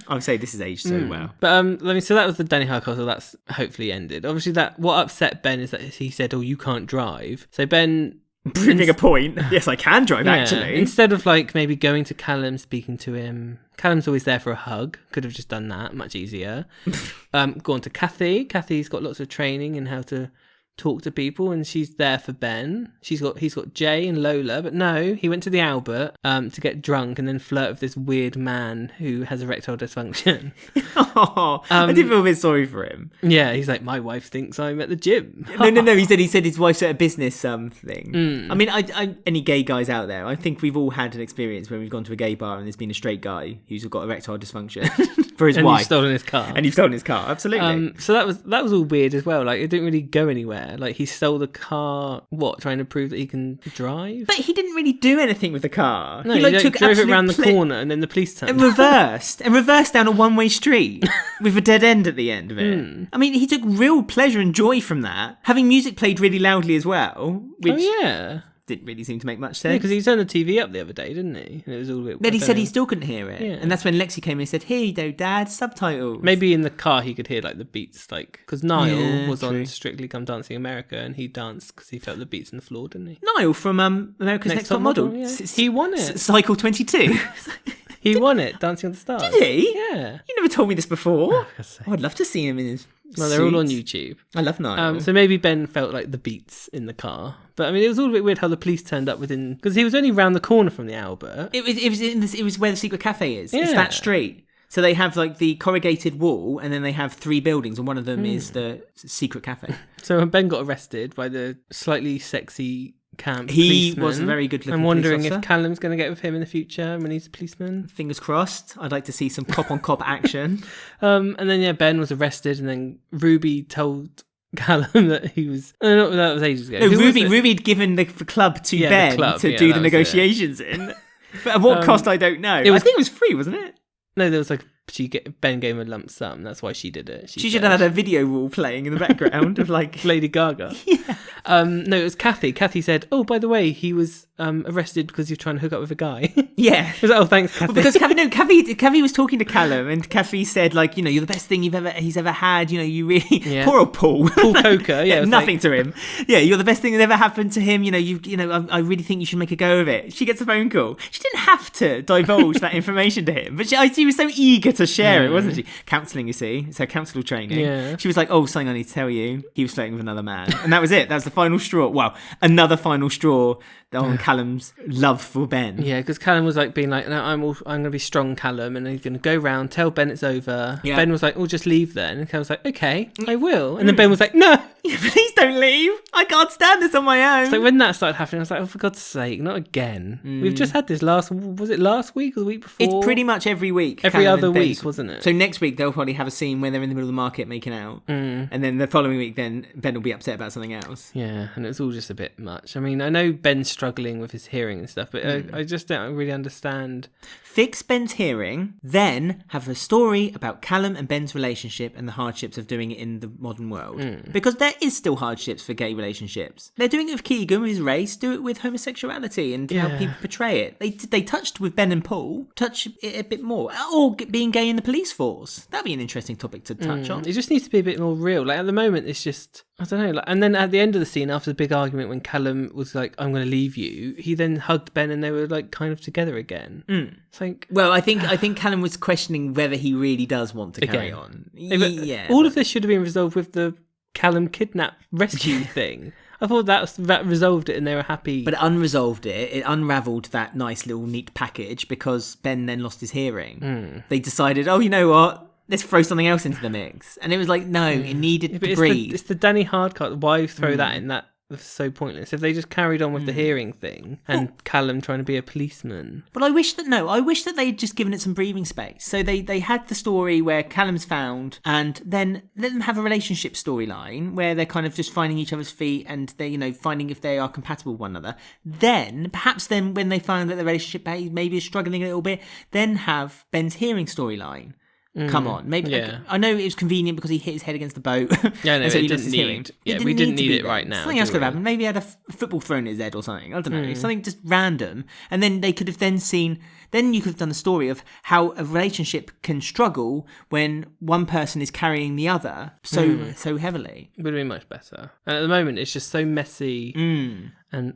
I would say this is aged so well. But so that was the Danny Hardcastle. That's hopefully ended. Obviously, what upset Ben is that he said, "Oh, you can't drive." So Ben, proving a point. Yes, I can drive. Actually, instead of like maybe going to Callum, speaking to him. Callum's always there for a hug. Could have just done that. Much easier. Gone to Kathy. Kathy's got lots of training in how to talk to people, and she's there for Ben. He's got Jay and Lola, but no, he went to the Albert to get drunk and then flirt with this weird man who has erectile dysfunction. I did feel a bit sorry for him. Yeah, he's like, my wife thinks I'm at the gym. No. He said his wife's at a business thing. I mean, any gay guys out there? I think we've all had an experience when we've gone to a gay bar and there's been a straight guy who's got erectile dysfunction for his wife. And you've stolen his car. And you've stolen his car, absolutely. So that was all weird as well. Like, it didn't really go anywhere. Like, he stole the car, trying to prove that he can drive? But he didn't really do anything with the car. No, he drove it around the corner and then the police turned and reversed down a one-way street with a dead end at the end of it. I mean, he took real pleasure and joy from that. Having music played really loudly as well, which didn't really seem to make much sense. Yeah, because he turned the TV up the other day, didn't he? And it was all a bit... But he said he still couldn't hear it. Yeah. And that's when Lexi came in and said, "Here you go, Dad, subtitles." Maybe in the car he could hear like the beats, like... Because Niall was on Strictly Come Dancing America and he danced because he felt the beats in the floor, didn't he? Niall from America's Next Top Model. Yeah. He won it. Cycle 22. He won it, Dancing on the Stars. Did he? Yeah. You never told me this before. Oh, I'd love to see him in his Well, they're all on YouTube. I love Niall. So maybe Ben felt like the beats in the car. But I mean, it was all a bit weird how the police turned up within... Because he was only round the corner from the Albert. It was where the secret cafe is. Yeah. It's that street. So they have like the corrugated wall and then they have 3 buildings and one of them is the secret cafe. So when Ben got arrested by the slightly sexy... camp he policeman. was a very good looking I'm wondering police if officer. Callum's going to get with him in the future when he's a policeman. Fingers crossed. I'd like to see some cop on cop action. And then Ben was arrested, and then Ruby told Callum that he was... that was ages ago. No, Ruby had given the club to Ben to do the negotiations in. But at what cost, I don't know. I think it was free, wasn't it? No, there was like... Ben gave him a lump sum. That's why she did it. She should have had a video wall playing in the background of like Lady Gaga. Yeah. No, it was Kathy. Kathy said, "Oh, by the way, he was arrested because he was trying to hook up with a guy." Yeah. Was like, "Oh, thanks, Kathy." Because Kathy was talking to Callum, and Kathy said, like, you're the best thing he's ever had. You really poor old Paul Coker. Yeah, nothing to him. Yeah, you're the best thing that ever happened to him. I really think you should make a go of it. She gets a phone call. She didn't have to divulge that information to him, but she was so eager to share it, wasn't she? Counselling, you see, it's her counsellor training. Yeah. She was like, "Oh, something I need to tell you. He was flirting with another man," and that was it. That was the final straw. Well, another final straw on Callum's love for Ben. Yeah, because Callum was like being like, no, I'm going to be strong, Callum, and he's going to go round, tell Ben it's over. Yeah. Ben was like, oh, just leave then. And Callum was like, okay, I will. And then Ben was like, no. Please don't leave. I can't stand this on my own. So when that started happening, I was like, oh, for God's sake, not again. We've just had this last week or the week before? It's pretty much every week. Every Callum other and Ben's- week, wasn't it? So next week they'll probably have a scene where they're in the middle of the market making out. And then the following week then Ben will be upset about something else. Yeah, and it's all just a bit much. I mean, I know Ben's struggling with his hearing and stuff, but I just don't really understand. Fix Ben's hearing, then have a story about Callum and Ben's relationship and the hardships of doing it in the modern world. Because there is still hardships for gay relationships. They're doing it with Keegan, with his race, do it with homosexuality and how people portray it. They touched with Ben and Paul, touch it a bit more. Or being gay in the police force. That'd be an interesting topic to touch on. It just needs to be a bit more real. Like at the moment, it's just, I don't know. Like, and then at the end of the scene, after the big argument, when Callum was like, "I'm going to leave you," he then hugged Ben, and they were like kind of together again. It's like, Well, I think Callum was questioning whether he really does want to carry on. All of this should have been resolved with the Callum kidnap rescue thing. I thought that resolved it, and they were happy. But it unresolved it. It unravelled that nice little neat package because Ben then lost his hearing. They decided, oh, you know what? Let's throw something else into the mix. And it was like, no, it needed to breathe. It's the Danny Hardcastle. Why throw that in? That was so pointless. If they just carried on with the hearing thing and Callum trying to be a policeman. But I wish that they'd just given it some breathing space. So they had the story where Callum's found, and then let them have a relationship storyline where they're kind of just finding each other's feet and they finding if they are compatible with one another. Then perhaps when they find that the relationship maybe is struggling a little bit, then have Ben's hearing storyline. Come on, maybe. Yeah. I know it was convenient because he hit his head against the boat. Yeah, no, and so it he didn't lost his need. hearing. Yeah, we didn't need it right now. Something else could have happened. Maybe he had a football thrown at his head or something. I don't know. Something just random. And then they could have then seen. Then you could have done a story of how a relationship can struggle when one person is carrying the other so heavily. It would have been much better. And at the moment, it's just so messy. And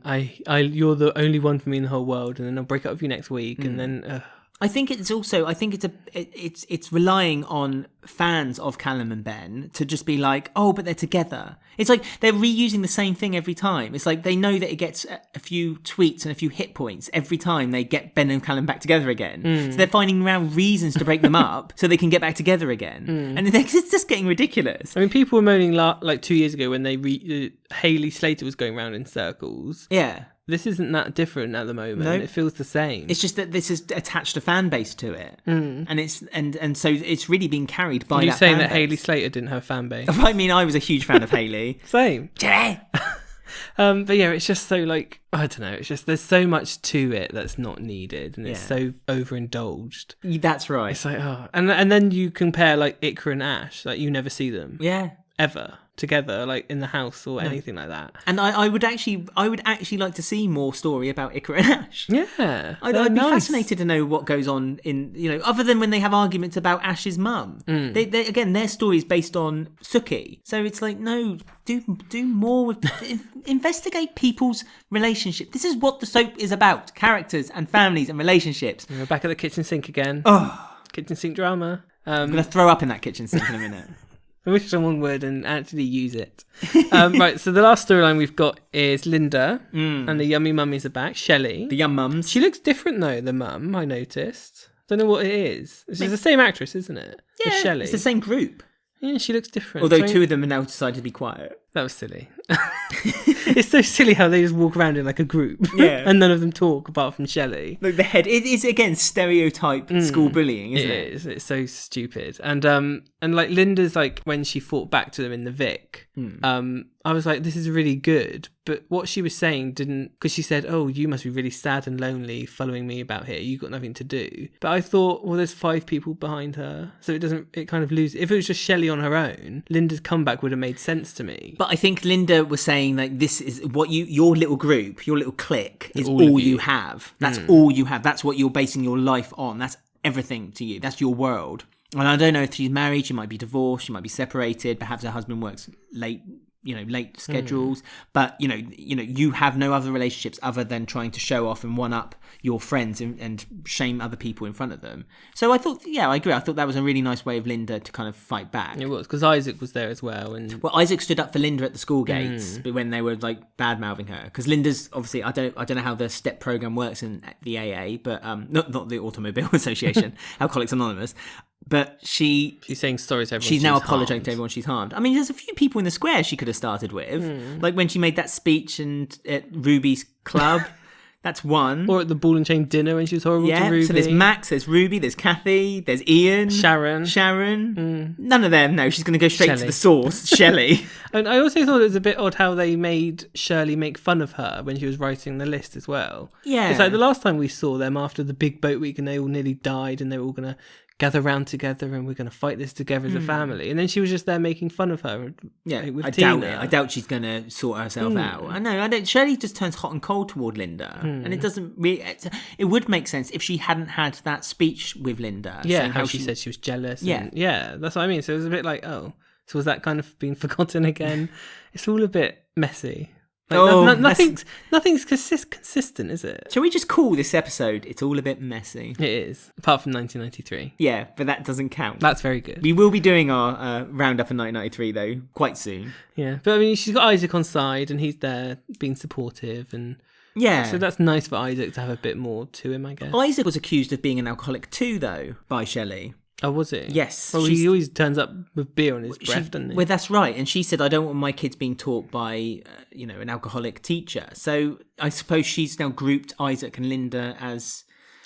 you're the only one for me in the whole world, and then I'll break up with you next week, and then. I think it's relying on fans of Callum and Ben to just be like, oh, but they're together. It's like they're reusing the same thing every time. It's like they know that it gets a few tweets and a few hit points every time they get Ben and Callum back together again. So they're finding around reasons to break them up so they can get back together again. And it's just getting ridiculous. I mean, people were moaning like 2 years ago when Hayley Slater was going around in circles. Yeah. This isn't that different at the moment. No. It feels the same. It's just that this is attached a fan base to it, and it's and so it's really being carried by. You're that saying fan that base. Hayley Slater didn't have a fan base? I mean, I was a huge fan of Hayley. Same. Shelley! But yeah, it's just so like, I don't know. It's just there's so much to it that's not needed, and it's so overindulged. That's right. It's like, oh, and then you compare like Iqra and Ash, like you never see them ever together, like in the house or anything like that. And I would actually like to see more story about Iqra and Ash. Yeah, I'd be fascinated to know what goes on in, other than when they have arguments about Ash's mum. They again, their story is based on Suki. So it's like, no, do more with investigate people's relationship. This is what the soap is about: characters and families and relationships. We're back at the kitchen sink again. Kitchen sink drama. I'm gonna throw up in that kitchen sink in a minute. I wish someone would and actually use it. Right, so the last storyline we've got is Linda and the yummy mummies are back. Shelley. The yum mums. She looks different though, the mum, I noticed. Don't know what it is. It's the same actress, isn't it? Yeah, Shelley. It's the same group. Yeah, she looks different. Although two of them have now decided to be quiet. That was silly. It's so silly how they just walk around in like a group. Yeah. And none of them talk apart from Shelley. Look, the head. It is, again, stereotype school bullying, isn't it? It is. It's so stupid. And like Linda's like, when she fought back to them in the Vic, I was like, this is really good. But what she was saying didn't, because she said, oh, you must be really sad and lonely following me about here. You've got nothing to do. But I thought, well, there's 5 people behind her. So it kind of loses. If it was just Shelley on her own, Linda's comeback would have made sense to me. But I think Linda was saying, like, this is what your little group, your little clique is all you have. That's all you have. That's what you're basing your life on. That's everything to you. That's your world. And I don't know if she's married, she might be divorced, she might be separated, perhaps her husband works late late schedules, but you have no other relationships other than trying to show off and one up your friends and shame other people in front of them. So I thought, I agree. I thought that was a really nice way of Linda to kind of fight back. It was, because Issac was there as well. And Issac stood up for Linda at the school gates, but when they were like bad mouthing her, because Linda's obviously, I don't know how the STEP program works in the AA, but not the Automobile Association, Alcoholics Anonymous. But she's saying sorry to everyone. She's now apologising to everyone she's harmed. I mean, there's a few people in the square she could have started with, like when she made that speech at Ruby's club. That's one. Or at the ball and chain dinner when she was horrible to Ruby. So there's Max, there's Ruby, there's Kathy, there's Ian. Sharon. None of them, no. She's going to go straight to the source. Shelley. And I also thought it was a bit odd how they made Shirley make fun of her when she was writing the list as well. Yeah. It's like the last time we saw them after the big boat week and they all nearly died and they were all going to gather round together and we're going to fight this together as a family. And then she was just there making fun of her. With Tina. I doubt she's going to sort herself out. I know. Shirley just turns hot and cold toward Linda. And it doesn't really... It would make sense if she hadn't had that speech with Linda. Yeah, how she said she was jealous. Yeah, that's what I mean. So it was a bit like, so was that kind of being forgotten again? It's all a bit messy. Like, nothing's consistent, is it? Shall we just call this episode "It's All a Bit Messy"? It is, apart from 1993. Yeah, but that doesn't count. That's very good. We will be doing our roundup in 1993 though, quite soon. Yeah, but I mean, she's got Issac on side, and he's there being supportive, and so that's nice for Issac to have a bit more to him, I guess. Issac was accused of being an alcoholic too, though, by Shelley. Oh, was he? Yes. Well, he always turns up with beer on his breath, doesn't he? Well, that's right. And she said, I don't want my kids being taught by, an alcoholic teacher. So I suppose she's now grouped Issac and Linda as...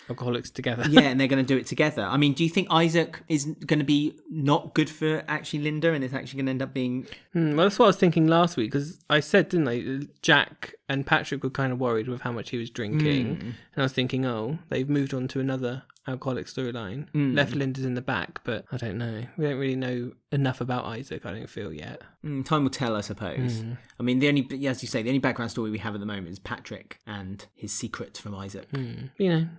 alcoholics together. Yeah, and they're going to do it together. I mean, do you think Issac is going to be not good for actually Linda and it's actually going to end up being... Well, that's what I was thinking last week, because I said, didn't I, Jack and Patrick were kind of worried with how much he was drinking. And I was thinking, they've moved on to another alcoholic storyline. Left Linda's in the back, but I don't know. We don't really know enough about Issac, I don't feel, yet. Time will tell, I suppose. I mean, as you say, the only background story we have at the moment is Patrick and his secret from Issac.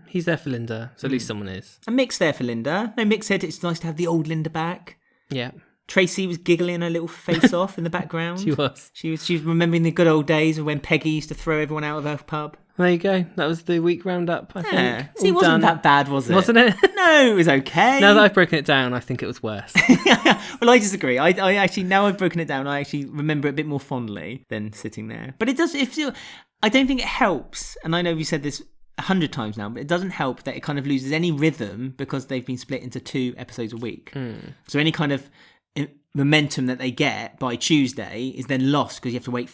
He's there for Linda, so at least someone is. And Mick's there for Linda. No, Mick said it's nice to have the old Linda back. Yeah. Tracy was giggling her little face off in the background. She was. She was remembering the good old days of when Peggy used to throw everyone out of her pub. There you go. That was the week roundup, I think. See, it wasn't that bad, was it? Wasn't it? No, it was okay. Now that I've broken it down, I think it was worse. Well, I disagree. I actually, now I've broken it down, I actually remember it a bit more fondly than sitting there. But it does, I don't think it helps, and I know we said this 100 times now, but it doesn't help that it kind of loses any rhythm because they've been split into 2 episodes a week. So any kind of momentum that they get by Tuesday is then lost because you have to wait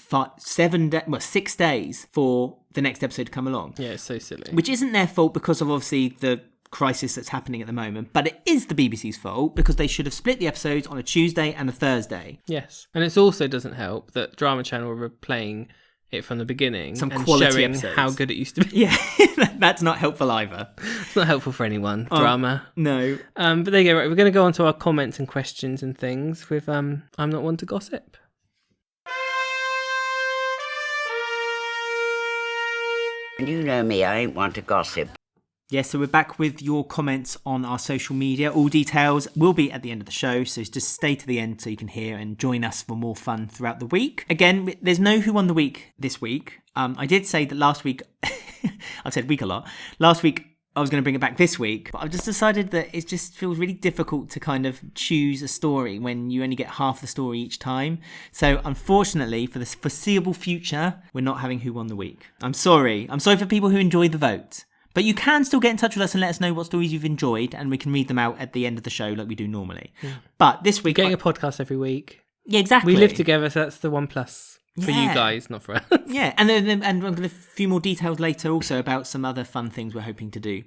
6 days for the next episode to come along. Yeah, it's so silly. Which isn't their fault because of obviously the crisis that's happening at the moment, but it is the BBC's fault because they should have split the episodes on a Tuesday and a Thursday. Yes, and it also doesn't help that Drama Channel were playing it from the beginning and quality showing episodes. How good it used to be. Yeah, that's not helpful either. It's not helpful for anyone. Drama. No. But there you go. Right, we're going to go on to our comments and questions and things with I'm Not One to Gossip. You know me, I ain't one to gossip. Yes, so we're back with your comments on our social media. All details will be at the end of the show, so just stay to the end so you can hear and join us for more fun throughout the week. Again, there's no Who Won the Week this week. I did say that last week, I've said week a lot, last week I was going to bring it back this week, but I've just decided that it just feels really difficult to kind of choose a story when you only get half the story each time. So unfortunately, for the foreseeable future, we're not having Who Won the Week. I'm sorry for people who enjoyed the vote. But you can still get in touch with us and let us know what stories you've enjoyed, and we can read them out at the end of the show like we do normally. But this week... We're getting a podcast every week. Yeah, exactly. We live together, so that's the one plus. For you guys, not for us. Yeah, and I'm going to a few more details later also about some other fun things we're hoping to do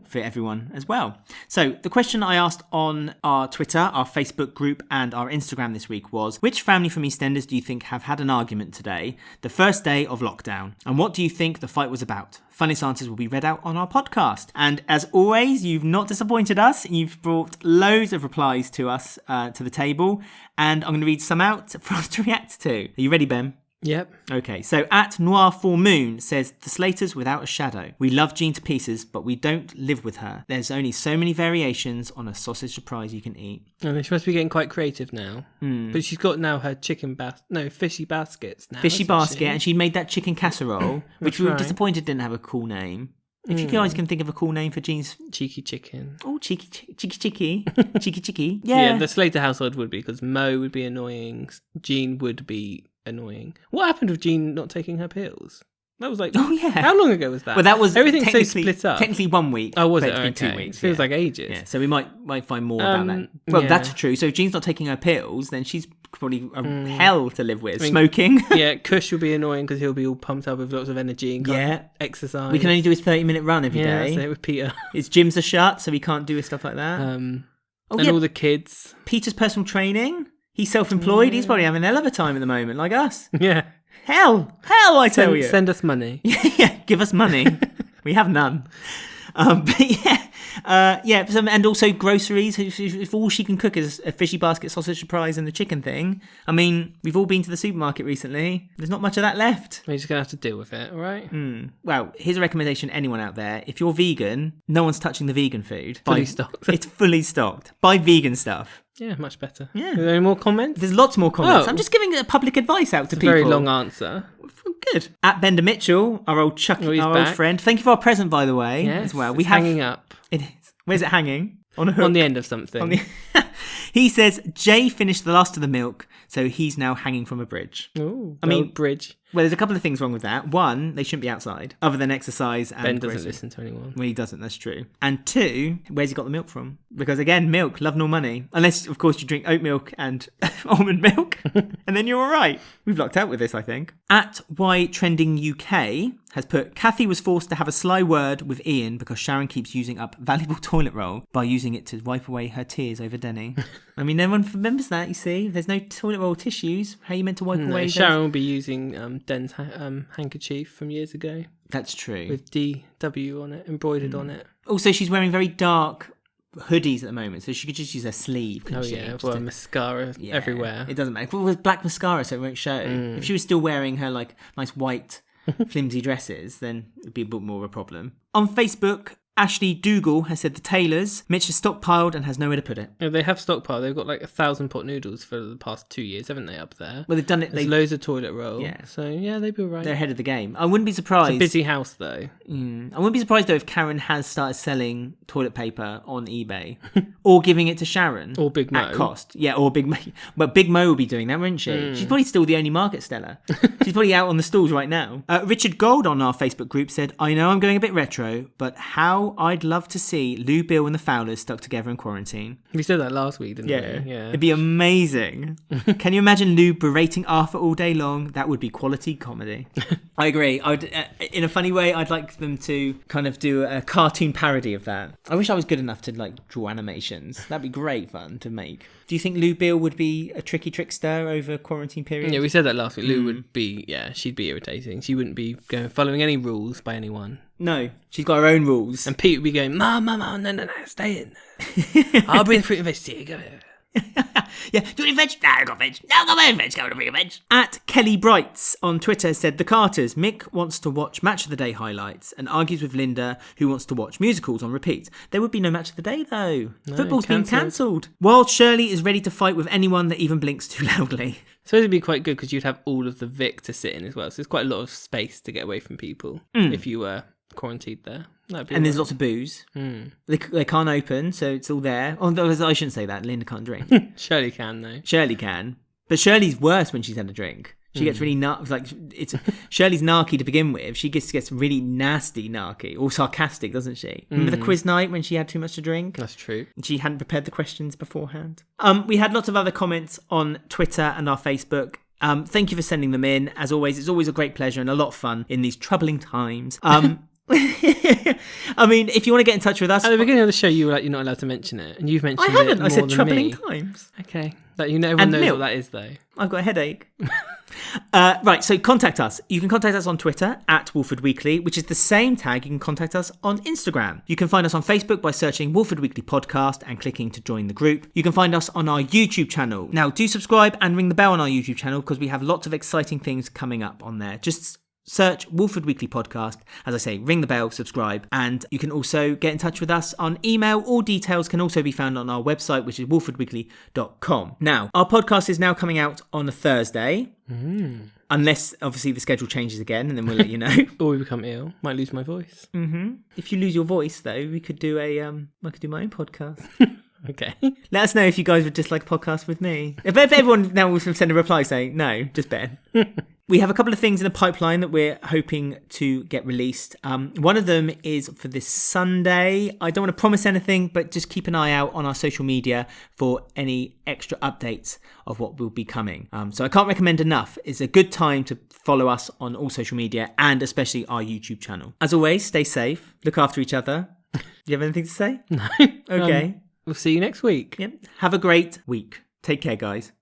for everyone as well. So the question I asked on our Twitter, our Facebook group and our Instagram this week was, which family from EastEnders do you think have had an argument today, the first day of lockdown? And what do you think the fight was about? Funniest answers will be read out on our podcast. And as always, you've not disappointed us. You've brought loads of replies to us, to the table. And I'm going to read some out for us to react to. Are you ready, Ben? Yep. Okay, so at Noir Full Moon says, the Slaters without a shadow. We love Jean to pieces, but we don't live with her. There's only so many variations on a sausage surprise you can eat. And she must be getting quite creative now. But she's got now her fishy baskets now. Fishy basket, and she made that chicken casserole, which we were disappointed didn't have a cool name. If you guys can think of a cool name for Jean's... Cheeky chicken. Oh, cheeky. Cheeky. Yeah, the Slater household would be, because Mo would be annoying, Jean would be annoying. What happened with Jean not taking her pills? That was like... Oh, yeah. How long ago was that? Well, that was... Everything's so split up. Technically 1 week. Oh, was it? It's been 2 weeks. It feels like ages. Yeah, so we might find more about that. Well, that's true. So if Jean's not taking her pills, then she's probably hell to live with. Smoking. Yeah, Kush will be annoying because he'll be all pumped up with lots of energy and can't exercise. We can only do his 30-minute run every day. Yeah, with Peter. His gyms are shut, so we can't do stuff like that. All the kids. Peter's personal training. He's self-employed. Yeah. He's probably having a hell of a time at the moment, like us. Yeah. Hell, I tell you. Send us money. Yeah, give us money. We have none. And also groceries. If all she can cook is a fishy basket sausage surprise and the chicken thing, I mean, we've all been to the supermarket recently. There's not much of that left. We're just going to have to deal with it, all right? Well, here's a recommendation, anyone out there. If you're vegan, no one's touching the vegan food. Fully stocked. It's fully stocked. Buy vegan stuff. Yeah, much better. Yeah. Are there any more comments? There's lots more comments. Oh. I'm just giving public advice out to people. Very long answer. Good. At Bender Mitchell, our old old friend. Thank you for our present, by the way, as well. It's hanging up. It is. Where's it hanging? On a hook? On the end of something. He says, Jay finished the last of the milk, so he's now hanging from a bridge. Oh, bridge. Well, there's a couple of things wrong with that. One, they shouldn't be outside, other than exercise and Ben doesn't listen to anyone. Well, he doesn't, that's true. And two, where's he got the milk from? Because again, milk, love nor money. Unless, of course, you drink oat milk and almond milk, and then you're all right. We've lucked out with this, I think. At Why Trending UK has put, Kathy was forced to have a sly word with Ian because Sharon keeps using up valuable toilet roll by using it to wipe away her tears over Denny. I mean, no one remembers that, you see. There's no toilet roll tissues. How are you meant to wipe away those? Sharon will be using Den's handkerchief from years ago. That's true. With DW on it, embroidered on it. Also, she's wearing very dark hoodies at the moment, so she could just use her sleeve. Mascara everywhere. It doesn't matter. Well, with black mascara, so it won't show. If she was still wearing her like nice white flimsy dresses, then it'd be a bit more of a problem. On Facebook, Ashley Dougal has said the tailors, Mitch has stockpiled and has nowhere to put it. Yeah, they have stockpiled. They've got like 1,000 pot noodles for the past 2 years, haven't they, up there? Well, they've done it. There's loads of toilet roll. Yeah. So, yeah, they'd be all right. They're ahead of the game. I wouldn't be surprised. It's a busy house, though. I wouldn't be surprised, though, if Karen has started selling toilet paper on eBay or giving it to Sharon. Or Big Mo. At cost. Yeah, or Big Mo. But Big Mo will be doing that, won't she? She's probably still the only market stellar. She's probably out on the stalls right now. Richard Gold on our Facebook group said, I know I'm going a bit retro, but how I'd love to see Lou, Bill and the Fowlers stuck together in quarantine. We said that last week, didn't we? Yeah. It'd be amazing. Can you imagine Lou berating Arthur all day long? That would be quality comedy. I agree. I would, in a funny way, I'd like them to kind of do a cartoon parody of that. I wish I was good enough to like draw animations. That'd be great fun to make. Do you think Lou Bill would be a tricky trickster over quarantine period? Yeah, we said that last week. Lou would be, she'd be irritating. She wouldn't be following any rules by anyone. No, she's got her own rules. And Pete would be going, Mum, no, stay in. I'll bring the fruit and veg to you. Go ahead. Yeah, do you want any veg? No, I got veg. No, I got my own veg. Go on, bring a veg. At Kelly Brights on Twitter said, the Carters, Mick wants to watch Match of the Day highlights and argues with Linda, who wants to watch musicals on repeat. There would be no Match of the Day, though. No, football's been cancelled. While Shirley is ready to fight with anyone that even blinks too loudly. So it'd be quite good because you'd have all of the Vic to sit in as well. So there's quite a lot of space to get away from people if you were quarantined there. And there's lots of booze. They can't open, so it's all there. Although I shouldn't say that. Linda can't drink. Shirley can, though. Shirley can. But Shirley's worse when she's had a drink. She gets really it's Shirley's narky to begin with. She gets really nasty narky or sarcastic, doesn't she? Remember the quiz night when she had too much to drink? That's true. She hadn't prepared the questions beforehand. We had lots of other comments on Twitter and our Facebook. Thank you for sending them in. As always, it's always a great pleasure and a lot of fun in these troubling times. I mean, if you want to get in touch with us... At the beginning of the show, you were like, you're not allowed to mention it. And you've mentioned it more than me. I haven't. I said troubling times. Okay. That everyone And knows milk. what that is, though. I've got a headache. Right, so contact us. You can contact us on Twitter at Walford Weekly, which is the same tag. You can contact us on Instagram. You can find us on Facebook by searching Walford Weekly Podcast and clicking to join the group. You can find us on our YouTube channel. Now, do subscribe and ring the bell on our YouTube channel because we have lots of exciting things coming up on there. Just search Walford Weekly Podcast. As I say, ring the bell, subscribe, and you can also get in touch with us on email. All details can also be found on our website, which is walfordweekly.com. Now, our podcast is now coming out on a Thursday. Unless, obviously, the schedule changes again, and then we'll let you know. Or we become ill. Might lose my voice. If you lose your voice, though, we could do I could do my own podcast. Okay. Let us know if you guys would just like a podcast with me. If everyone now will send a reply saying, no, just Ben. We have a couple of things in the pipeline that we're hoping to get released. One of them is for this Sunday. I don't want to promise anything, but just keep an eye out on our social media for any extra updates of what will be coming. So I can't recommend enough. It's a good time to follow us on all social media and especially our YouTube channel. As always, stay safe, look after each other. Do you have anything to say? No. Okay. We'll see you next week. Yep. Have a great week. Take care, guys.